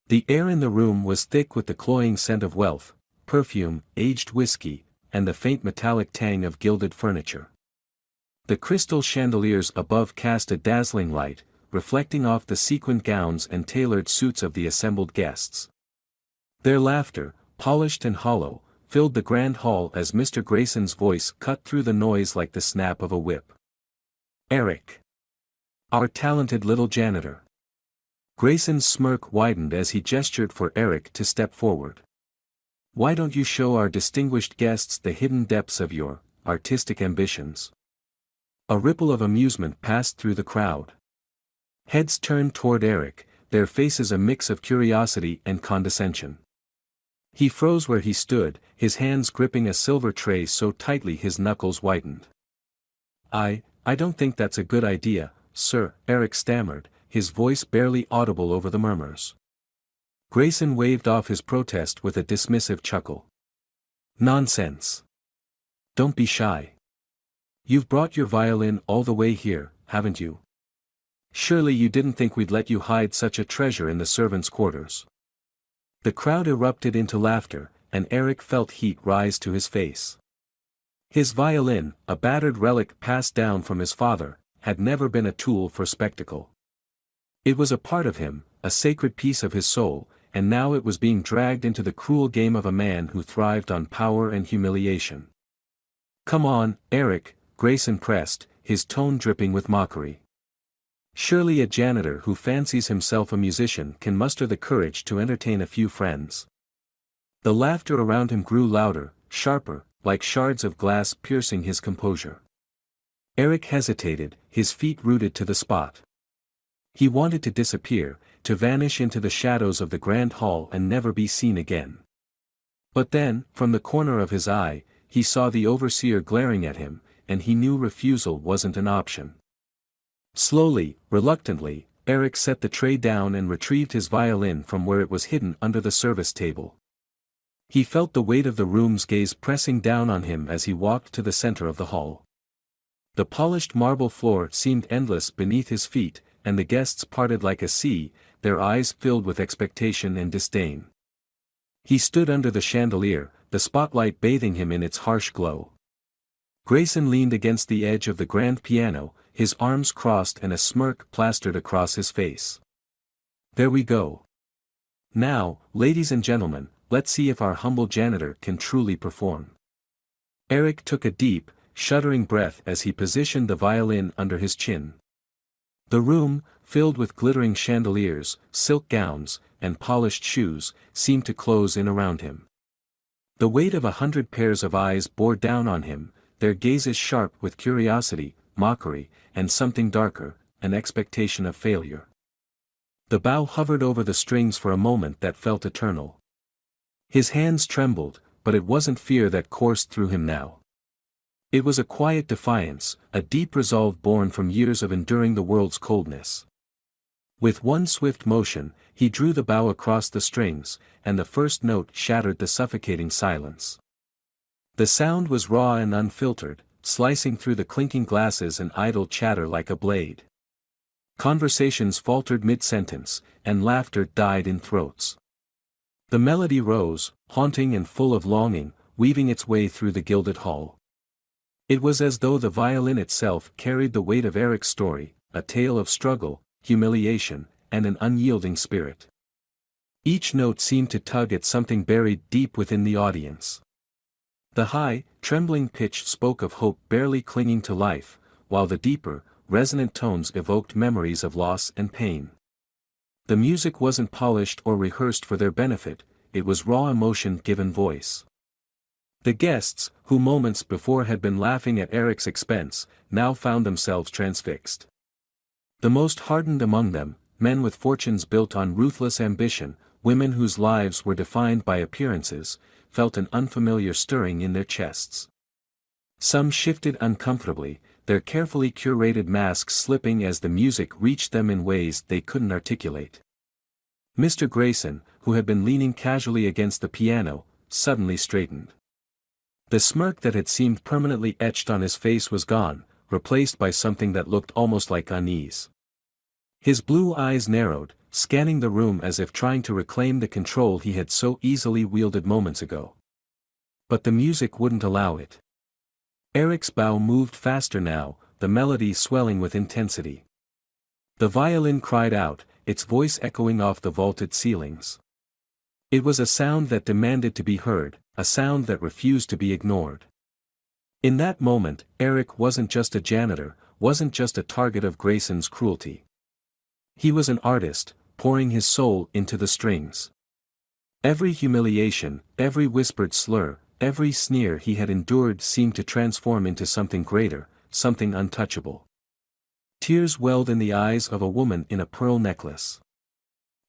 The air in the room was thick with the cloying scent of wealth, perfume, aged whiskey, and the faint metallic tang of gilded furniture. The crystal chandeliers above cast a dazzling light, reflecting off the sequined gowns and tailored suits of the assembled guests. Their laughter, polished and hollow, filled the grand hall as Mr. Grayson's voice cut through the noise like the snap of a whip. "Eric. Our talented little janitor." Grayson's smirk widened as he gestured for Eric to step forward. "Why don't you show our distinguished guests the hidden depths of your artistic ambitions?" A ripple of amusement passed through the crowd. Heads turned toward Eric, their faces a mix of curiosity and condescension. He froze where he stood, his hands gripping a silver tray so tightly his knuckles whitened. I don't think that's a good idea, sir," Eric stammered, his voice barely audible over the murmurs. Grayson waved off his protest with a dismissive chuckle. "Nonsense. Don't be shy. You've brought your violin all the way here, haven't you? Surely you didn't think we'd let you hide such a treasure in the servants' quarters." The crowd erupted into laughter, and Eric felt heat rise to his face. His violin, a battered relic passed down from his father, had never been a tool for spectacle. It was a part of him, a sacred piece of his soul, and now it was being dragged into the cruel game of a man who thrived on power and humiliation. "Come on, Eric," Grayson pressed, his tone dripping with mockery. "Surely a janitor who fancies himself a musician can muster the courage to entertain a few friends." The laughter around him grew louder, sharper, like shards of glass piercing his composure. Eric hesitated, his feet rooted to the spot. He wanted to disappear, to vanish into the shadows of the grand hall and never be seen again. But then, from the corner of his eye, he saw the overseer glaring at him, and he knew refusal wasn't an option. Slowly, reluctantly, Eric set the tray down and retrieved his violin from where it was hidden under the service table. He felt the weight of the room's gaze pressing down on him as he walked to the center of the hall. The polished marble floor seemed endless beneath his feet, and the guests parted like a sea, their eyes filled with expectation and disdain. He stood under the chandelier, the spotlight bathing him in its harsh glow. Grayson leaned against the edge of the grand piano, his arms crossed and a smirk plastered across his face. "There we go. Now, ladies and gentlemen, let's see if our humble janitor can truly perform." Eric took a deep, shuddering breath as he positioned the violin under his chin. The room, filled with glittering chandeliers, silk gowns, and polished shoes, seemed to close in around him. The weight of 100 pairs of eyes bore down on him, their gazes sharp with curiosity, mockery, and something darker, an expectation of failure. The bow hovered over the strings for a moment that felt eternal. His hands trembled, but it wasn't fear that coursed through him now. It was a quiet defiance, a deep resolve born from years of enduring the world's coldness. With one swift motion, he drew the bow across the strings, and the first note shattered the suffocating silence. The sound was raw and unfiltered, slicing through the clinking glasses and idle chatter like a blade. Conversations faltered mid-sentence, and laughter died in throats. The melody rose, haunting and full of longing, weaving its way through the gilded hall. It was as though the violin itself carried the weight of Eric's story, a tale of struggle, humiliation, and an unyielding spirit. Each note seemed to tug at something buried deep within the audience. The high, trembling pitch spoke of hope barely clinging to life, while the deeper, resonant tones evoked memories of loss and pain. The music wasn't polished or rehearsed for their benefit, it was raw emotion given voice. The guests, who moments before had been laughing at Eric's expense, now found themselves transfixed. The most hardened among them, men with fortunes built on ruthless ambition, women whose lives were defined by appearances, felt an unfamiliar stirring in their chests. Some shifted uncomfortably, their carefully curated masks slipping as the music reached them in ways they couldn't articulate. Mr. Grayson, who had been leaning casually against the piano, suddenly straightened. The smirk that had seemed permanently etched on his face was gone, replaced by something that looked almost like unease. His blue eyes narrowed, scanning the room as if trying to reclaim the control he had so easily wielded moments ago. But the music wouldn't allow it. Eric's bow moved faster now, the melody swelling with intensity. The violin cried out, its voice echoing off the vaulted ceilings. It was a sound that demanded to be heard, a sound that refused to be ignored. In that moment, Eric wasn't just a janitor, wasn't just a target of Grayson's cruelty. He was an artist, pouring his soul into the strings. Every humiliation, every whispered slur, every sneer he had endured seemed to transform into something greater, something untouchable. Tears welled in the eyes of a woman in a pearl necklace.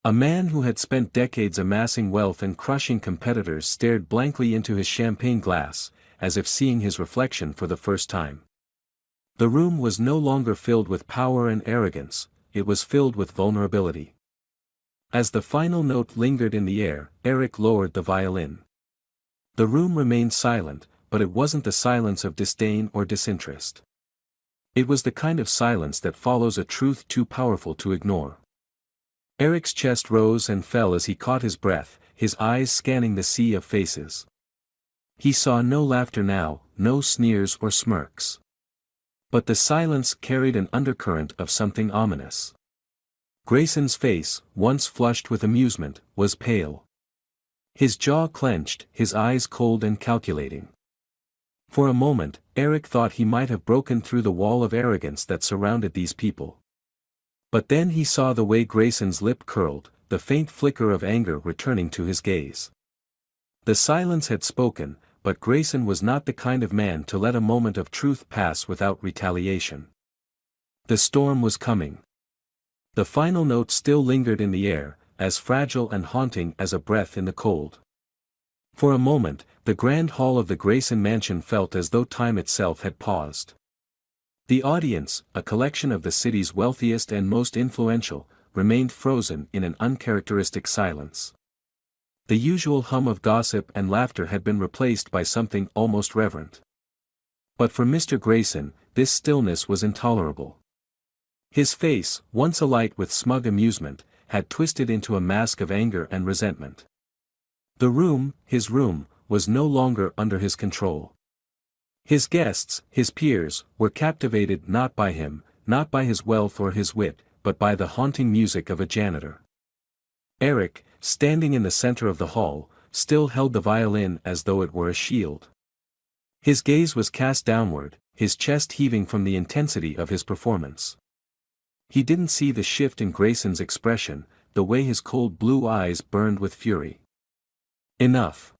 A man who had spent decades amassing wealth and crushing competitors stared blankly into his champagne glass, as if seeing his reflection for the first time. The room was no longer filled with power and arrogance, it was filled with vulnerability. As the final note lingered in the air, Eric lowered the violin. The room remained silent, but it wasn't the silence of disdain or disinterest. It was the kind of silence that follows a truth too powerful to ignore. Eric's chest rose and fell as he caught his breath, his eyes scanning the sea of faces. He saw no laughter now, no sneers or smirks. But the silence carried an undercurrent of something ominous. Grayson's face, once flushed with amusement, was pale. His jaw clenched, his eyes cold and calculating. For a moment, Eric thought he might have broken through the wall of arrogance that surrounded these people. But then he saw the way Grayson's lip curled, the faint flicker of anger returning to his gaze. The silence had spoken, but Grayson was not the kind of man to let a moment of truth pass without retaliation. The storm was coming. The final note still lingered in the air, as fragile and haunting as a breath in the cold. For a moment, the grand hall of the Grayson mansion felt as though time itself had paused. The audience, a collection of the city's wealthiest and most influential, remained frozen in an uncharacteristic silence. The usual hum of gossip and laughter had been replaced by something almost reverent. But for Mr. Grayson, this stillness was intolerable. His face, once alight with smug amusement, had twisted into a mask of anger and resentment. The room, his room, was no longer under his control. His guests, his peers, were captivated not by him, not by his wealth or his wit, but by the haunting music of a janitor. Eric, standing in the center of the hall, still held the violin as though it were a shield. His gaze was cast downward, his chest heaving from the intensity of his performance. He didn't see the shift in Grayson's expression, the way his cold blue eyes burned with fury. Enough.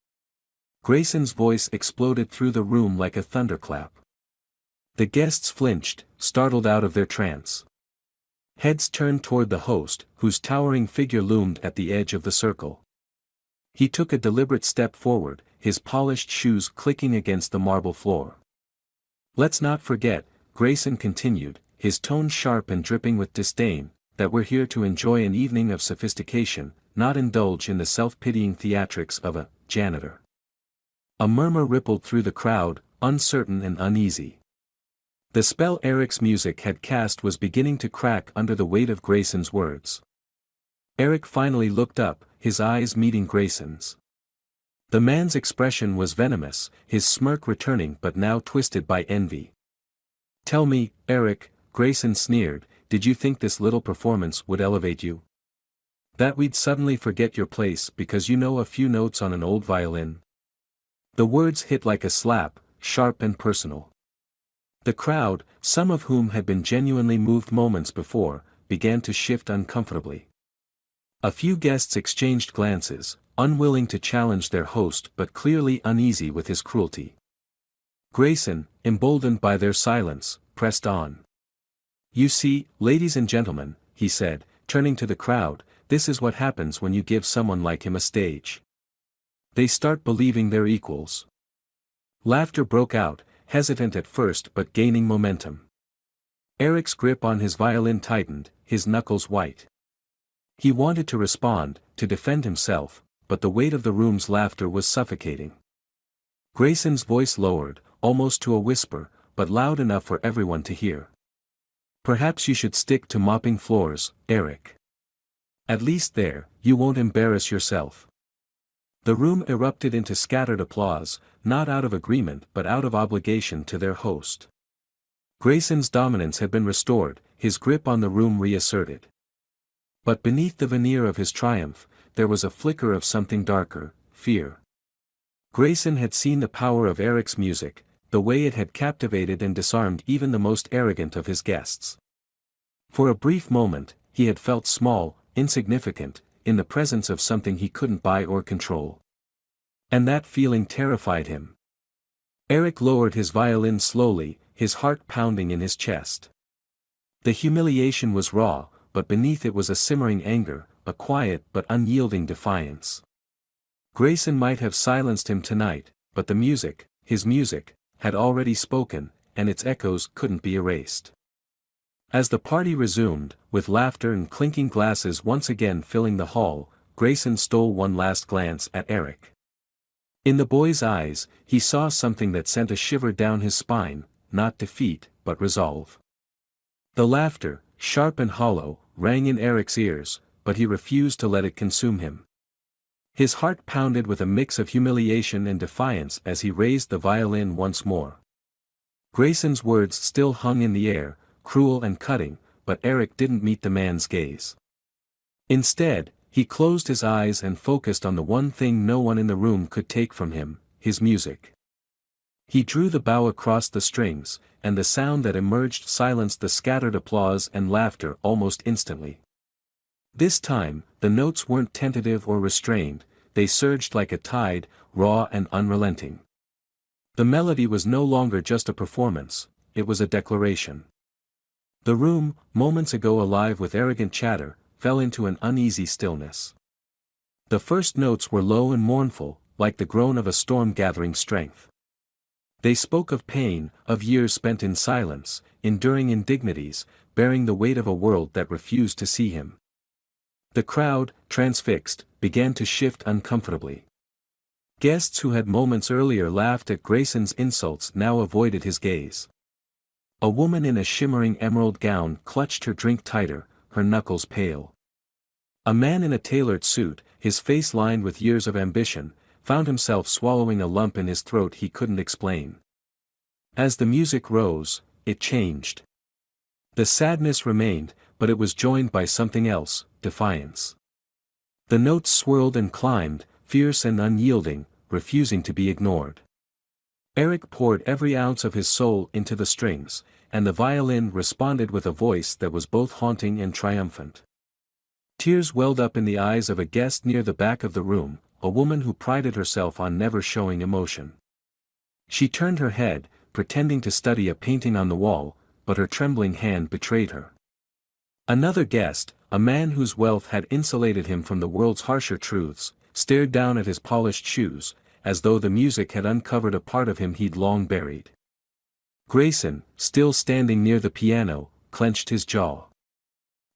Grayson's voice exploded through the room like a thunderclap. The guests flinched, startled out of their trance. Heads turned toward the host, whose towering figure loomed at the edge of the circle. He took a deliberate step forward, his polished shoes clicking against the marble floor. "Let's not forget," Grayson continued, his tone sharp and dripping with disdain, "that we're here to enjoy an evening of sophistication, not indulge in the self-pitying theatrics of a janitor." A murmur rippled through the crowd, uncertain and uneasy. The spell Eric's music had cast was beginning to crack under the weight of Grayson's words. Eric finally looked up, his eyes meeting Grayson's. The man's expression was venomous, his smirk returning but now twisted by envy. "Tell me, Eric," Grayson sneered, "did you think this little performance would elevate you? That we'd suddenly forget your place because you know a few notes on an old violin?" The words hit like a slap, sharp and personal. The crowd, some of whom had been genuinely moved moments before, began to shift uncomfortably. A few guests exchanged glances, unwilling to challenge their host but clearly uneasy with his cruelty. Grayson, emboldened by their silence, pressed on. "You see, ladies and gentlemen," he said, turning to the crowd, "this is what happens when you give someone like him a stage. They start believing they're equals." Laughter broke out, hesitant at first but gaining momentum. Eric's grip on his violin tightened, his knuckles white. He wanted to respond, to defend himself, but the weight of the room's laughter was suffocating. Grayson's voice lowered, almost to a whisper, but loud enough for everyone to hear. "Perhaps you should stick to mopping floors, Eric. At least there, you won't embarrass yourself." The room erupted into scattered applause, not out of agreement but out of obligation to their host. Grayson's dominance had been restored, his grip on the room reasserted. But beneath the veneer of his triumph, there was a flicker of something darker, fear. Grayson had seen the power of Eric's music, the way it had captivated and disarmed even the most arrogant of his guests. For a brief moment, he had felt small, insignificant, in the presence of something he couldn't buy or control. And that feeling terrified him. Eric lowered his violin slowly, his heart pounding in his chest. The humiliation was raw, but beneath it was a simmering anger, a quiet but unyielding defiance. Grayson might have silenced him tonight, but the music, his music, had already spoken, and its echoes couldn't be erased. As the party resumed, with laughter and clinking glasses once again filling the hall, Grayson stole one last glance at Eric. In the boy's eyes, he saw something that sent a shiver down his spine, not defeat, but resolve. The laughter, sharp and hollow, rang in Eric's ears, but he refused to let it consume him. His heart pounded with a mix of humiliation and defiance as he raised the violin once more. Grayson's words still hung in the air, cruel and cutting, but Eric didn't meet the man's gaze. Instead, he closed his eyes and focused on the one thing no one in the room could take from him, his music. He drew the bow across the strings, and the sound that emerged silenced the scattered applause and laughter almost instantly. This time, the notes weren't tentative or restrained, they surged like a tide, raw and unrelenting. The melody was no longer just a performance, it was a declaration. The room, moments ago alive with arrogant chatter, fell into an uneasy stillness. The first notes were low and mournful, like the groan of a storm gathering strength. They spoke of pain, of years spent in silence, enduring indignities, bearing the weight of a world that refused to see him. The crowd, transfixed, began to shift uncomfortably. Guests who had moments earlier laughed at Grayson's insults now avoided his gaze. A woman in a shimmering emerald gown clutched her drink tighter, her knuckles pale. A man in a tailored suit, his face lined with years of ambition, found himself swallowing a lump in his throat he couldn't explain. As the music rose, it changed. The sadness remained, but it was joined by something else, defiance. The notes swirled and climbed, fierce and unyielding, refusing to be ignored. Eric poured every ounce of his soul into the strings, and the violin responded with a voice that was both haunting and triumphant. Tears welled up in the eyes of a guest near the back of the room, a woman who prided herself on never showing emotion. She turned her head, pretending to study a painting on the wall, but her trembling hand betrayed her. Another guest, a man whose wealth had insulated him from the world's harsher truths, stared down at his polished shoes, as though the music had uncovered a part of him he'd long buried. Grayson, still standing near the piano, clenched his jaw.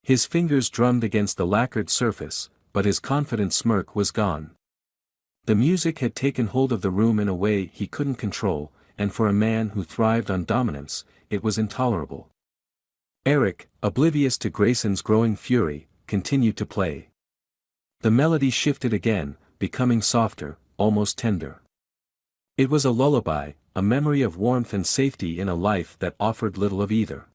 His fingers drummed against the lacquered surface, but his confident smirk was gone. The music had taken hold of the room in a way he couldn't control, and for a man who thrived on dominance, it was intolerable. Eric, oblivious to Grayson's growing fury, continued to play. The melody shifted again, becoming softer, almost tender. It was a lullaby, a memory of warmth and safety in a life that offered little of either.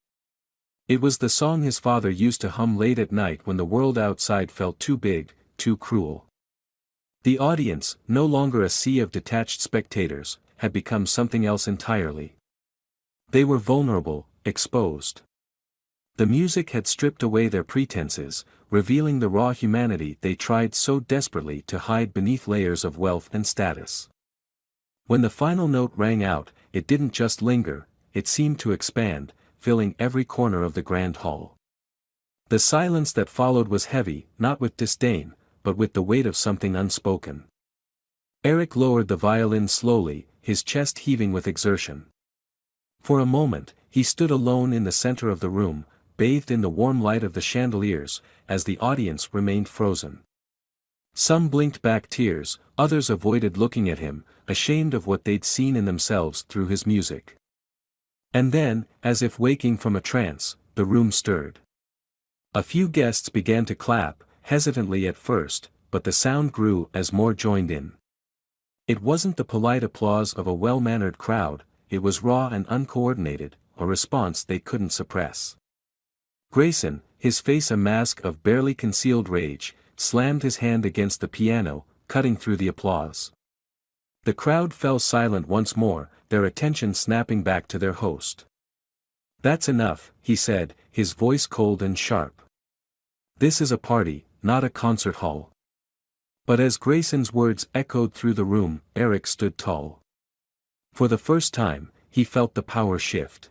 It was the song his father used to hum late at night when the world outside felt too big, too cruel. The audience, no longer a sea of detached spectators, had become something else entirely. They were vulnerable, exposed. The music had stripped away their pretenses, revealing the raw humanity they tried so desperately to hide beneath layers of wealth and status. When the final note rang out, it didn't just linger, it seemed to expand, filling every corner of the grand hall. The silence that followed was heavy, not with disdain, but with the weight of something unspoken. Eric lowered the violin slowly, his chest heaving with exertion. For a moment, he stood alone in the center of the room, bathed in the warm light of the chandeliers, as the audience remained frozen. Some blinked back tears, others avoided looking at him, ashamed of what they'd seen in themselves through his music. And then, as if waking from a trance, the room stirred. A few guests began to clap, hesitantly at first, but the sound grew as more joined in. It wasn't the polite applause of a well-mannered crowd, it was raw and uncoordinated, a response they couldn't suppress. Grayson, his face a mask of barely concealed rage, slammed his hand against the piano, cutting through the applause. The crowd fell silent once more, their attention snapping back to their host. "That's enough," he said, his voice cold and sharp. "This is a party, not a concert hall." But as Grayson's words echoed through the room, Eric stood tall. For the first time, he felt the power shift.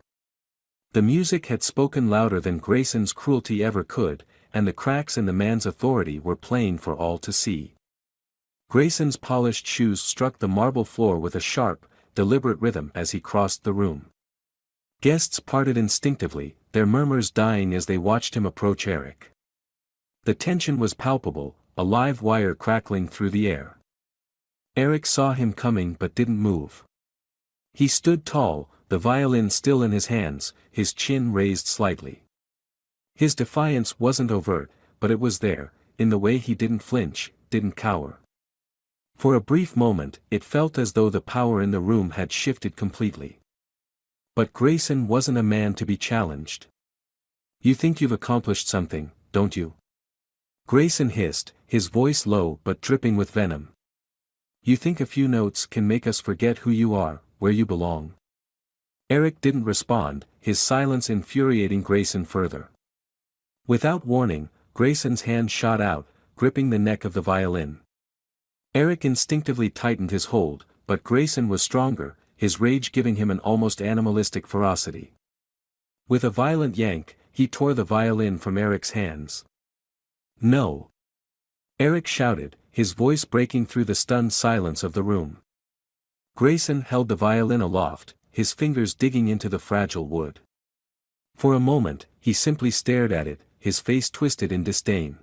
The music had spoken louder than Grayson's cruelty ever could, and the cracks in the man's authority were plain for all to see. Grayson's polished shoes struck the marble floor with a sharp, deliberate rhythm as he crossed the room. Guests parted instinctively, their murmurs dying as they watched him approach Eric. The tension was palpable, a live wire crackling through the air. Eric saw him coming but didn't move. He stood tall, the violin still in his hands, his chin raised slightly. His defiance wasn't overt, but it was there, in the way he didn't flinch, didn't cower. For a brief moment, it felt as though the power in the room had shifted completely. But Grayson wasn't a man to be challenged. "You think you've accomplished something, don't you?" Grayson hissed, his voice low but dripping with venom. "You think a few notes can make us forget who you are, where you belong?" Eric didn't respond, his silence infuriating Grayson further. Without warning, Grayson's hand shot out, gripping the neck of the violin. Eric instinctively tightened his hold, but Grayson was stronger, his rage giving him an almost animalistic ferocity. With a violent yank, he tore the violin from Eric's hands. "No!" Eric shouted, his voice breaking through the stunned silence of the room. Grayson held the violin aloft, his fingers digging into the fragile wood. For a moment, he simply stared at it, his face twisted in disdain.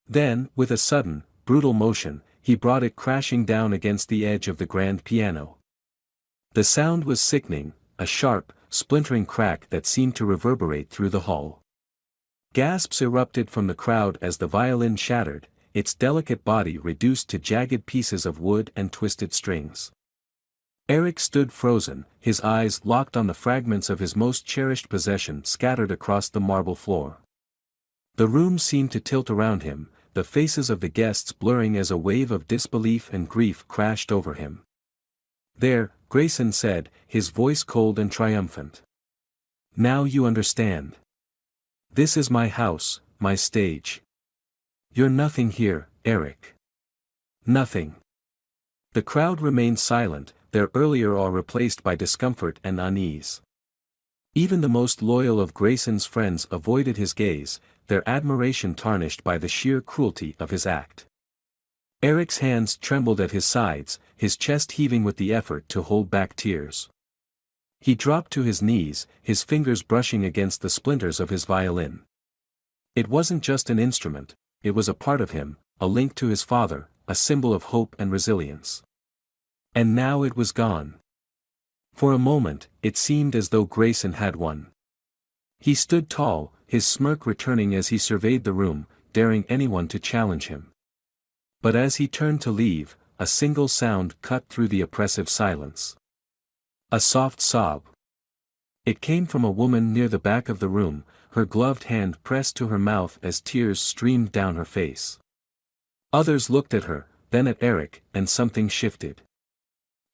Then, with a sudden, brutal motion, he brought it crashing down against the edge of the grand piano. The sound was sickening, a sharp, splintering crack that seemed to reverberate through the hall. Gasps erupted from the crowd as the violin shattered, its delicate body reduced to jagged pieces of wood and twisted strings. Eric stood frozen, his eyes locked on the fragments of his most cherished possession scattered across the marble floor. The room seemed to tilt around him, the faces of the guests blurring as a wave of disbelief and grief crashed over him. There, Grayson said, his voice cold and triumphant. Now you understand. This is my house, my stage. You're nothing here, Eric. Nothing. The crowd remained silent, their earlier awe replaced by discomfort and unease. Even the most loyal of Grayson's friends avoided his gaze, their admiration tarnished by the sheer cruelty of his act. Eric's hands trembled at his sides, his chest heaving with the effort to hold back tears. He dropped to his knees, his fingers brushing against the splinters of his violin. It wasn't just an instrument, it was a part of him, a link to his father, a symbol of hope and resilience. And now it was gone. For a moment, it seemed as though Grayson had won. He stood tall, his smirk returning as he surveyed the room, daring anyone to challenge him. But as he turned to leave, a single sound cut through the oppressive silence. A soft sob. It came from a woman near the back of the room, her gloved hand pressed to her mouth as tears streamed down her face. Others looked at her, then at Eric, and something shifted.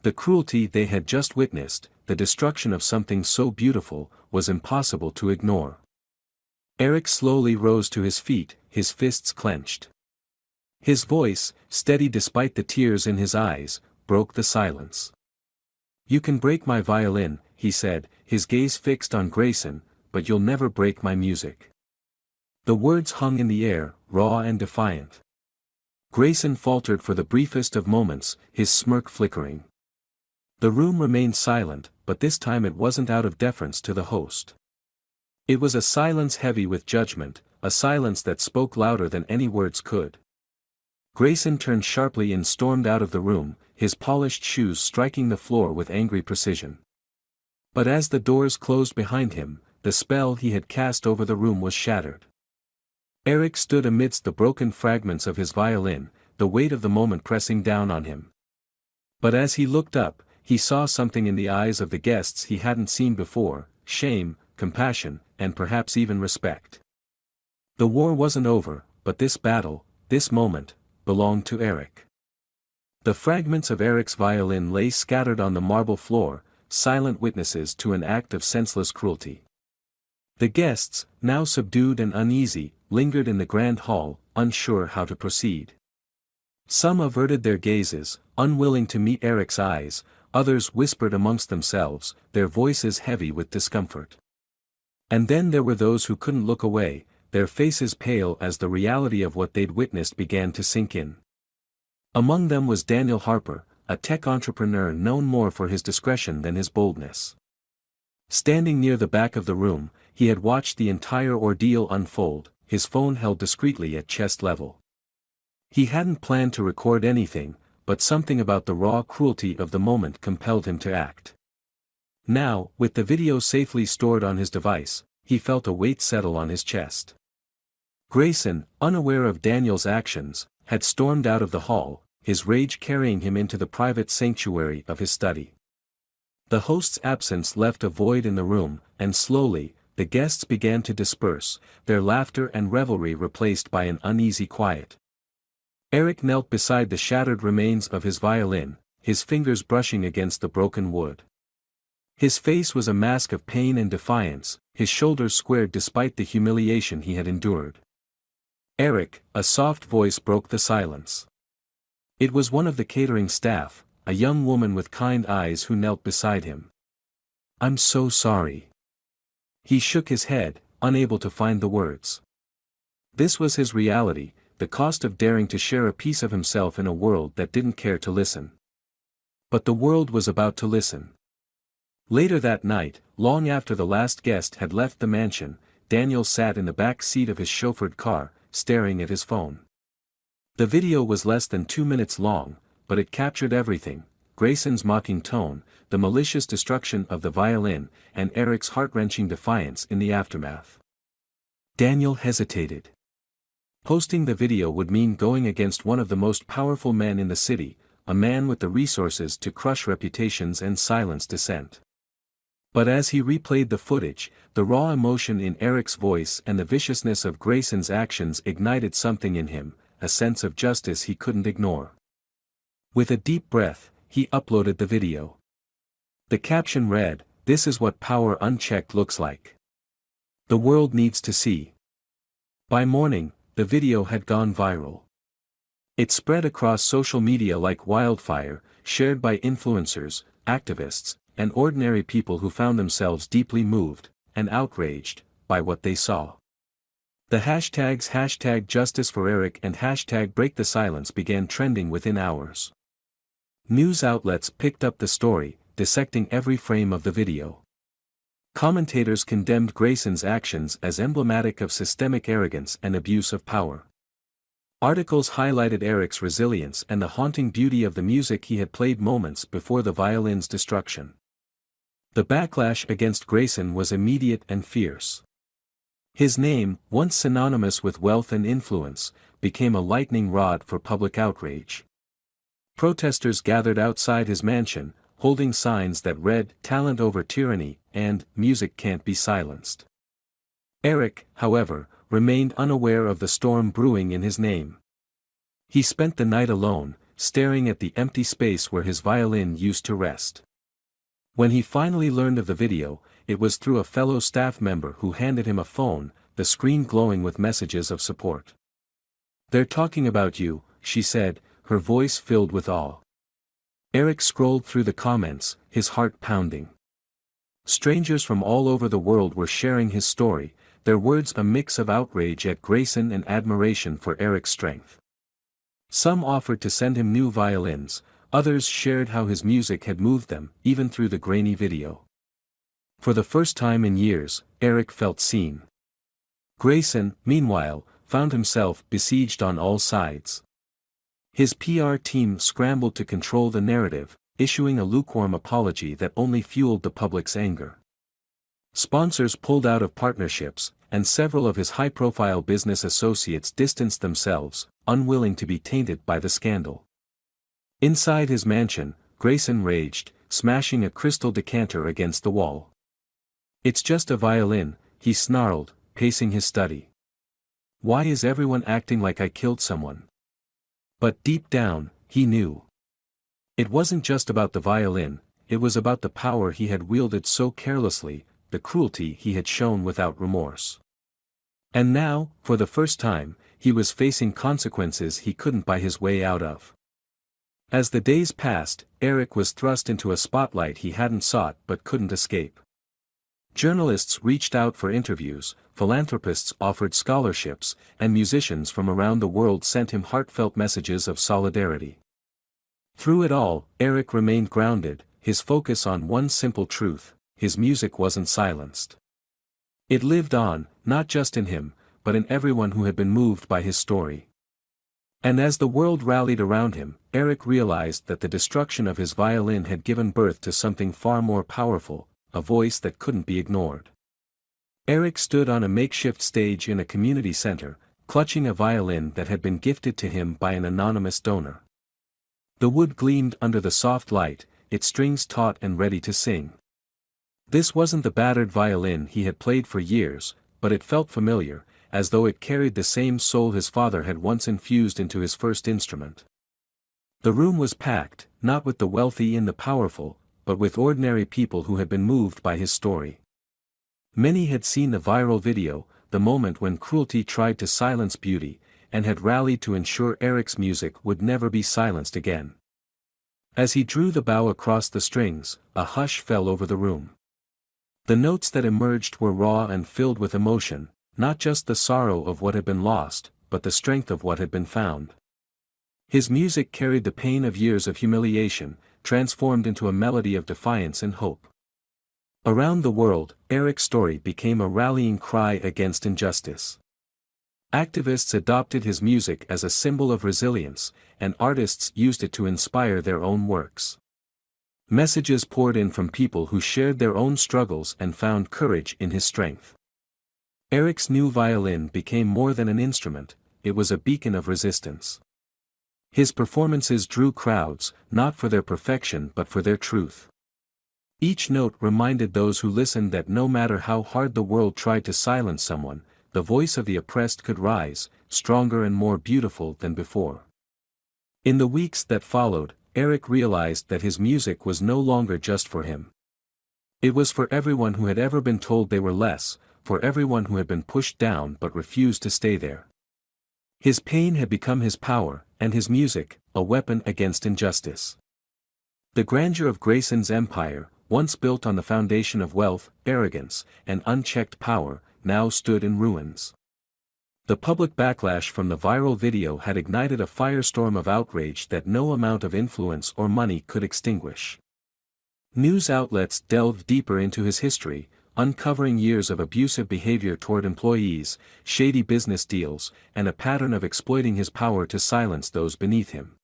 The cruelty they had just witnessed, the destruction of something so beautiful, was impossible to ignore. Eric slowly rose to his feet, his fists clenched. His voice, steady despite the tears in his eyes, broke the silence. You can break my violin, he said, his gaze fixed on Grayson, but you'll never break my music. The words hung in the air, raw and defiant. Grayson faltered for the briefest of moments, his smirk flickering. The room remained silent, but this time it wasn't out of deference to the host. It was a silence heavy with judgment, a silence that spoke louder than any words could. Grayson turned sharply and stormed out of the room, his polished shoes striking the floor with angry precision. But as the doors closed behind him, the spell he had cast over the room was shattered. Eric stood amidst the broken fragments of his violin, the weight of the moment pressing down on him. But as he looked up, he saw something in the eyes of the guests he hadn't seen before: shame, compassion, and perhaps even respect. The war wasn't over, but this battle, this moment, belonged to Eric. The fragments of Eric's violin lay scattered on the marble floor, silent witnesses to an act of senseless cruelty. The guests, now subdued and uneasy, lingered in the grand hall, unsure how to proceed. Some averted their gazes, unwilling to meet Eric's eyes, others whispered amongst themselves, their voices heavy with discomfort. And then there were those who couldn't look away, their faces pale as the reality of what they'd witnessed began to sink in. Among them was Daniel Harper, a tech entrepreneur known more for his discretion than his boldness. Standing near the back of the room, he had watched the entire ordeal unfold, his phone held discreetly at chest level. He hadn't planned to record anything, but something about the raw cruelty of the moment compelled him to act. Now, with the video safely stored on his device, he felt a weight settle on his chest. Grayson, unaware of Daniel's actions, had stormed out of the hall, his rage carrying him into the private sanctuary of his study. The host's absence left a void in the room, and slowly, the guests began to disperse, their laughter and revelry replaced by an uneasy quiet. Eric knelt beside the shattered remains of his violin, his fingers brushing against the broken wood. His face was a mask of pain and defiance, his shoulders squared despite the humiliation he had endured. "Eric," a soft voice broke the silence. It was one of the catering staff, a young woman with kind eyes who knelt beside him. "I'm so sorry." He shook his head, unable to find the words. This was his reality, the cost of daring to share a piece of himself in a world that didn't care to listen. But the world was about to listen. Later that night, long after the last guest had left the mansion, Daniel sat in the back seat of his chauffeured car, staring at his phone. The video was less than 2 minutes long, but it captured everything: Grayson's mocking tone, the malicious destruction of the violin, and Eric's heart-wrenching defiance in the aftermath. Daniel hesitated. Posting the video would mean going against one of the most powerful men in the city, a man with the resources to crush reputations and silence dissent. But as he replayed the footage, the raw emotion in Eric's voice and the viciousness of Grayson's actions ignited something in him, a sense of justice he couldn't ignore. With a deep breath, he uploaded the video. The caption read, "This is what power unchecked looks like. The world needs to see." By morning, the video had gone viral. It spread across social media like wildfire, shared by influencers, activists, and ordinary people who found themselves deeply moved, and outraged, by what they saw. The hashtags #JusticeForEric and #BreakTheSilence began trending within hours. News outlets picked up the story, dissecting every frame of the video. Commentators condemned Grayson's actions as emblematic of systemic arrogance and abuse of power. Articles highlighted Eric's resilience and the haunting beauty of the music he had played moments before the violin's destruction. The backlash against Grayson was immediate and fierce. His name, once synonymous with wealth and influence, became a lightning rod for public outrage. Protesters gathered outside his mansion, holding signs that read, "Talent over tyranny," and "Music can't be silenced." Eric, however, remained unaware of the storm brewing in his name. He spent the night alone, staring at the empty space where his violin used to rest. When he finally learned of the video, it was through a fellow staff member who handed him a phone, the screen glowing with messages of support. "They're talking about you," she said, her voice filled with awe. Eric scrolled through the comments, his heart pounding. Strangers from all over the world were sharing his story, their words a mix of outrage at Grayson and admiration for Eric's strength. Some offered to send him new violins, others shared how his music had moved them, even through the grainy video. For the first time in years, Eric felt seen. Grayson, meanwhile, found himself besieged on all sides. His PR team scrambled to control the narrative, issuing a lukewarm apology that only fueled the public's anger. Sponsors pulled out of partnerships, and several of his high-profile business associates distanced themselves, unwilling to be tainted by the scandal. Inside his mansion, Grayson raged, smashing a crystal decanter against the wall. "It's just a violin," he snarled, pacing his study. "Why is everyone acting like I killed someone?" But deep down, he knew. It wasn't just about the violin, it was about the power he had wielded so carelessly, the cruelty he had shown without remorse. And now, for the first time, he was facing consequences he couldn't buy his way out of. As the days passed, Eric was thrust into a spotlight he hadn't sought but couldn't escape. Journalists reached out for interviews, philanthropists offered scholarships, and musicians from around the world sent him heartfelt messages of solidarity. Through it all, Eric remained grounded, his focus on one simple truth: his music wasn't silenced. It lived on, not just in him, but in everyone who had been moved by his story. And as the world rallied around him, Eric realized that the destruction of his violin had given birth to something far more powerful, a voice that couldn't be ignored. Eric stood on a makeshift stage in a community center, clutching a violin that had been gifted to him by an anonymous donor. The wood gleamed under the soft light, its strings taut and ready to sing. This wasn't the battered violin he had played for years, but it felt familiar, as though it carried the same soul his father had once infused into his first instrument. The room was packed, not with the wealthy and the powerful, but with ordinary people who had been moved by his story. Many had seen the viral video, the moment when cruelty tried to silence beauty, and had rallied to ensure Eric's music would never be silenced again. As he drew the bow across the strings, a hush fell over the room. The notes that emerged were raw and filled with emotion, not just the sorrow of what had been lost, but the strength of what had been found. His music carried the pain of years of humiliation, transformed into a melody of defiance and hope. Around the world, Eric's story became a rallying cry against injustice. Activists adopted his music as a symbol of resilience, and artists used it to inspire their own works. Messages poured in from people who shared their own struggles and found courage in his strength. Eric's new violin became more than an instrument, it was a beacon of resistance. His performances drew crowds, not for their perfection but for their truth. Each note reminded those who listened that no matter how hard the world tried to silence someone, the voice of the oppressed could rise, stronger and more beautiful than before. In the weeks that followed, Eric realized that his music was no longer just for him, It was for everyone who had ever been told they were less, for everyone who had been pushed down but refused to stay there. His pain had become his power, and his music, a weapon against injustice. The grandeur of Grayson's empire, once built on the foundation of wealth, arrogance, and unchecked power, now stood in ruins. The public backlash from the viral video had ignited a firestorm of outrage that no amount of influence or money could extinguish. News outlets delved deeper into his history, uncovering years of abusive behavior toward employees, shady business deals, and a pattern of exploiting his power to silence those beneath him.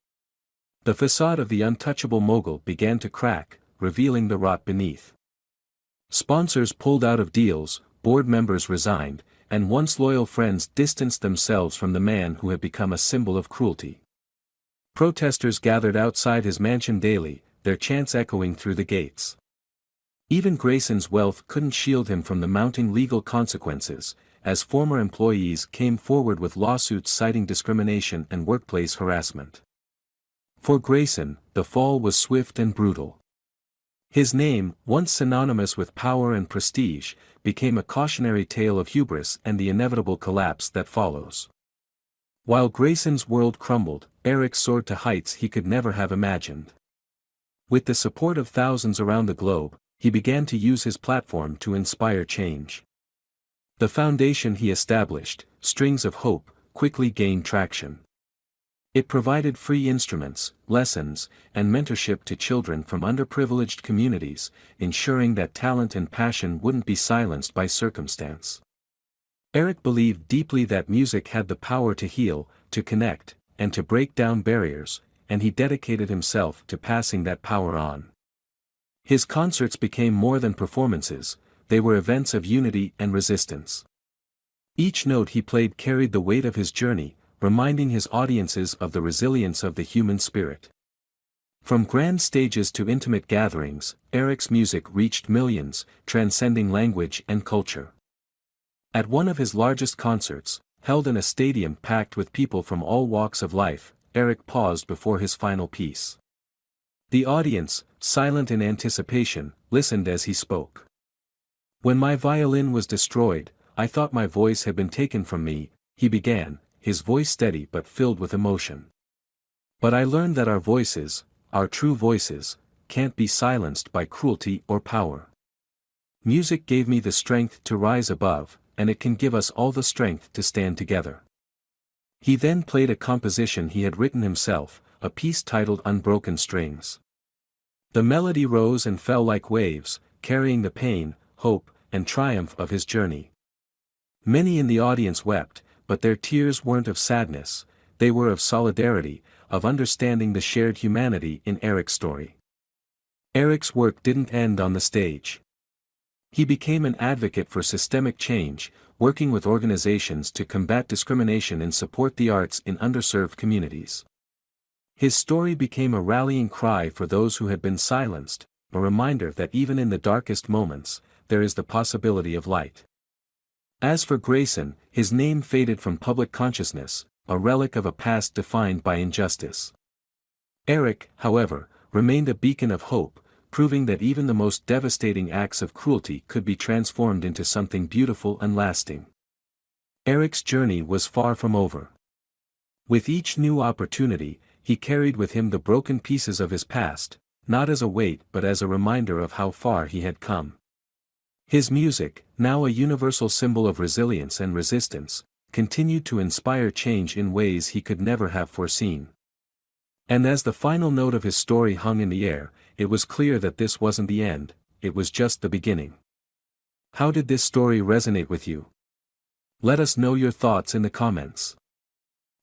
The facade of the untouchable mogul began to crack, revealing the rot beneath. Sponsors pulled out of deals, board members resigned, and once loyal friends distanced themselves from the man who had become a symbol of cruelty. Protesters gathered outside his mansion daily, their chants echoing through the gates. Even Grayson's wealth couldn't shield him from the mounting legal consequences, as former employees came forward with lawsuits citing discrimination and workplace harassment. For Grayson, the fall was swift and brutal. His name, once synonymous with power and prestige, became a cautionary tale of hubris and the inevitable collapse that follows. While Grayson's world crumbled, Eric soared to heights he could never have imagined. With the support of thousands around the globe, he began to use his platform to inspire change. The foundation he established, Strings of Hope, quickly gained traction. It provided free instruments, lessons, and mentorship to children from underprivileged communities, ensuring that talent and passion wouldn't be silenced by circumstance. Eric believed deeply that music had the power to heal, to connect, and to break down barriers, and he dedicated himself to passing that power on. His concerts became more than performances, they were events of unity and resistance. Each note he played carried the weight of his journey, reminding his audiences of the resilience of the human spirit. From grand stages to intimate gatherings, Eric's music reached millions, transcending language and culture. At one of his largest concerts, held in a stadium packed with people from all walks of life, Eric paused before his final piece. The audience, silent in anticipation, listened as he spoke. "When my violin was destroyed, I thought my voice had been taken from me," he began, his voice steady but filled with emotion. "But I learned that our voices, our true voices, can't be silenced by cruelty or power. Music gave me the strength to rise above, and it can give us all the strength to stand together." He then played a composition he had written himself, a piece titled Unbroken Strings. The melody rose and fell like waves, carrying the pain, hope, and triumph of his journey. Many in the audience wept, but their tears weren't of sadness, they were of solidarity, of understanding the shared humanity in Eric's story. Eric's work didn't end on the stage. He became an advocate for systemic change, working with organizations to combat discrimination and support the arts in underserved communities. His story became a rallying cry for those who had been silenced, a reminder that even in the darkest moments, there is the possibility of light. As for Grayson, his name faded from public consciousness, a relic of a past defined by injustice. Eric, however, remained a beacon of hope, proving that even the most devastating acts of cruelty could be transformed into something beautiful and lasting. Eric's journey was far from over. With each new opportunity, he carried with him the broken pieces of his past, not as a weight but as a reminder of how far he had come. His music, now a universal symbol of resilience and resistance, continued to inspire change in ways he could never have foreseen. And as the final note of his story hung in the air, it was clear that this wasn't the end, it was just the beginning. How did this story resonate with you? Let us know your thoughts in the comments.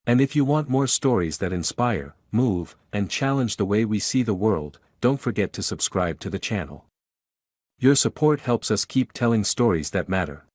And if you want more stories that inspire, move, and challenge the way we see the world, don't forget to subscribe to the channel. Your support helps us keep telling stories that matter.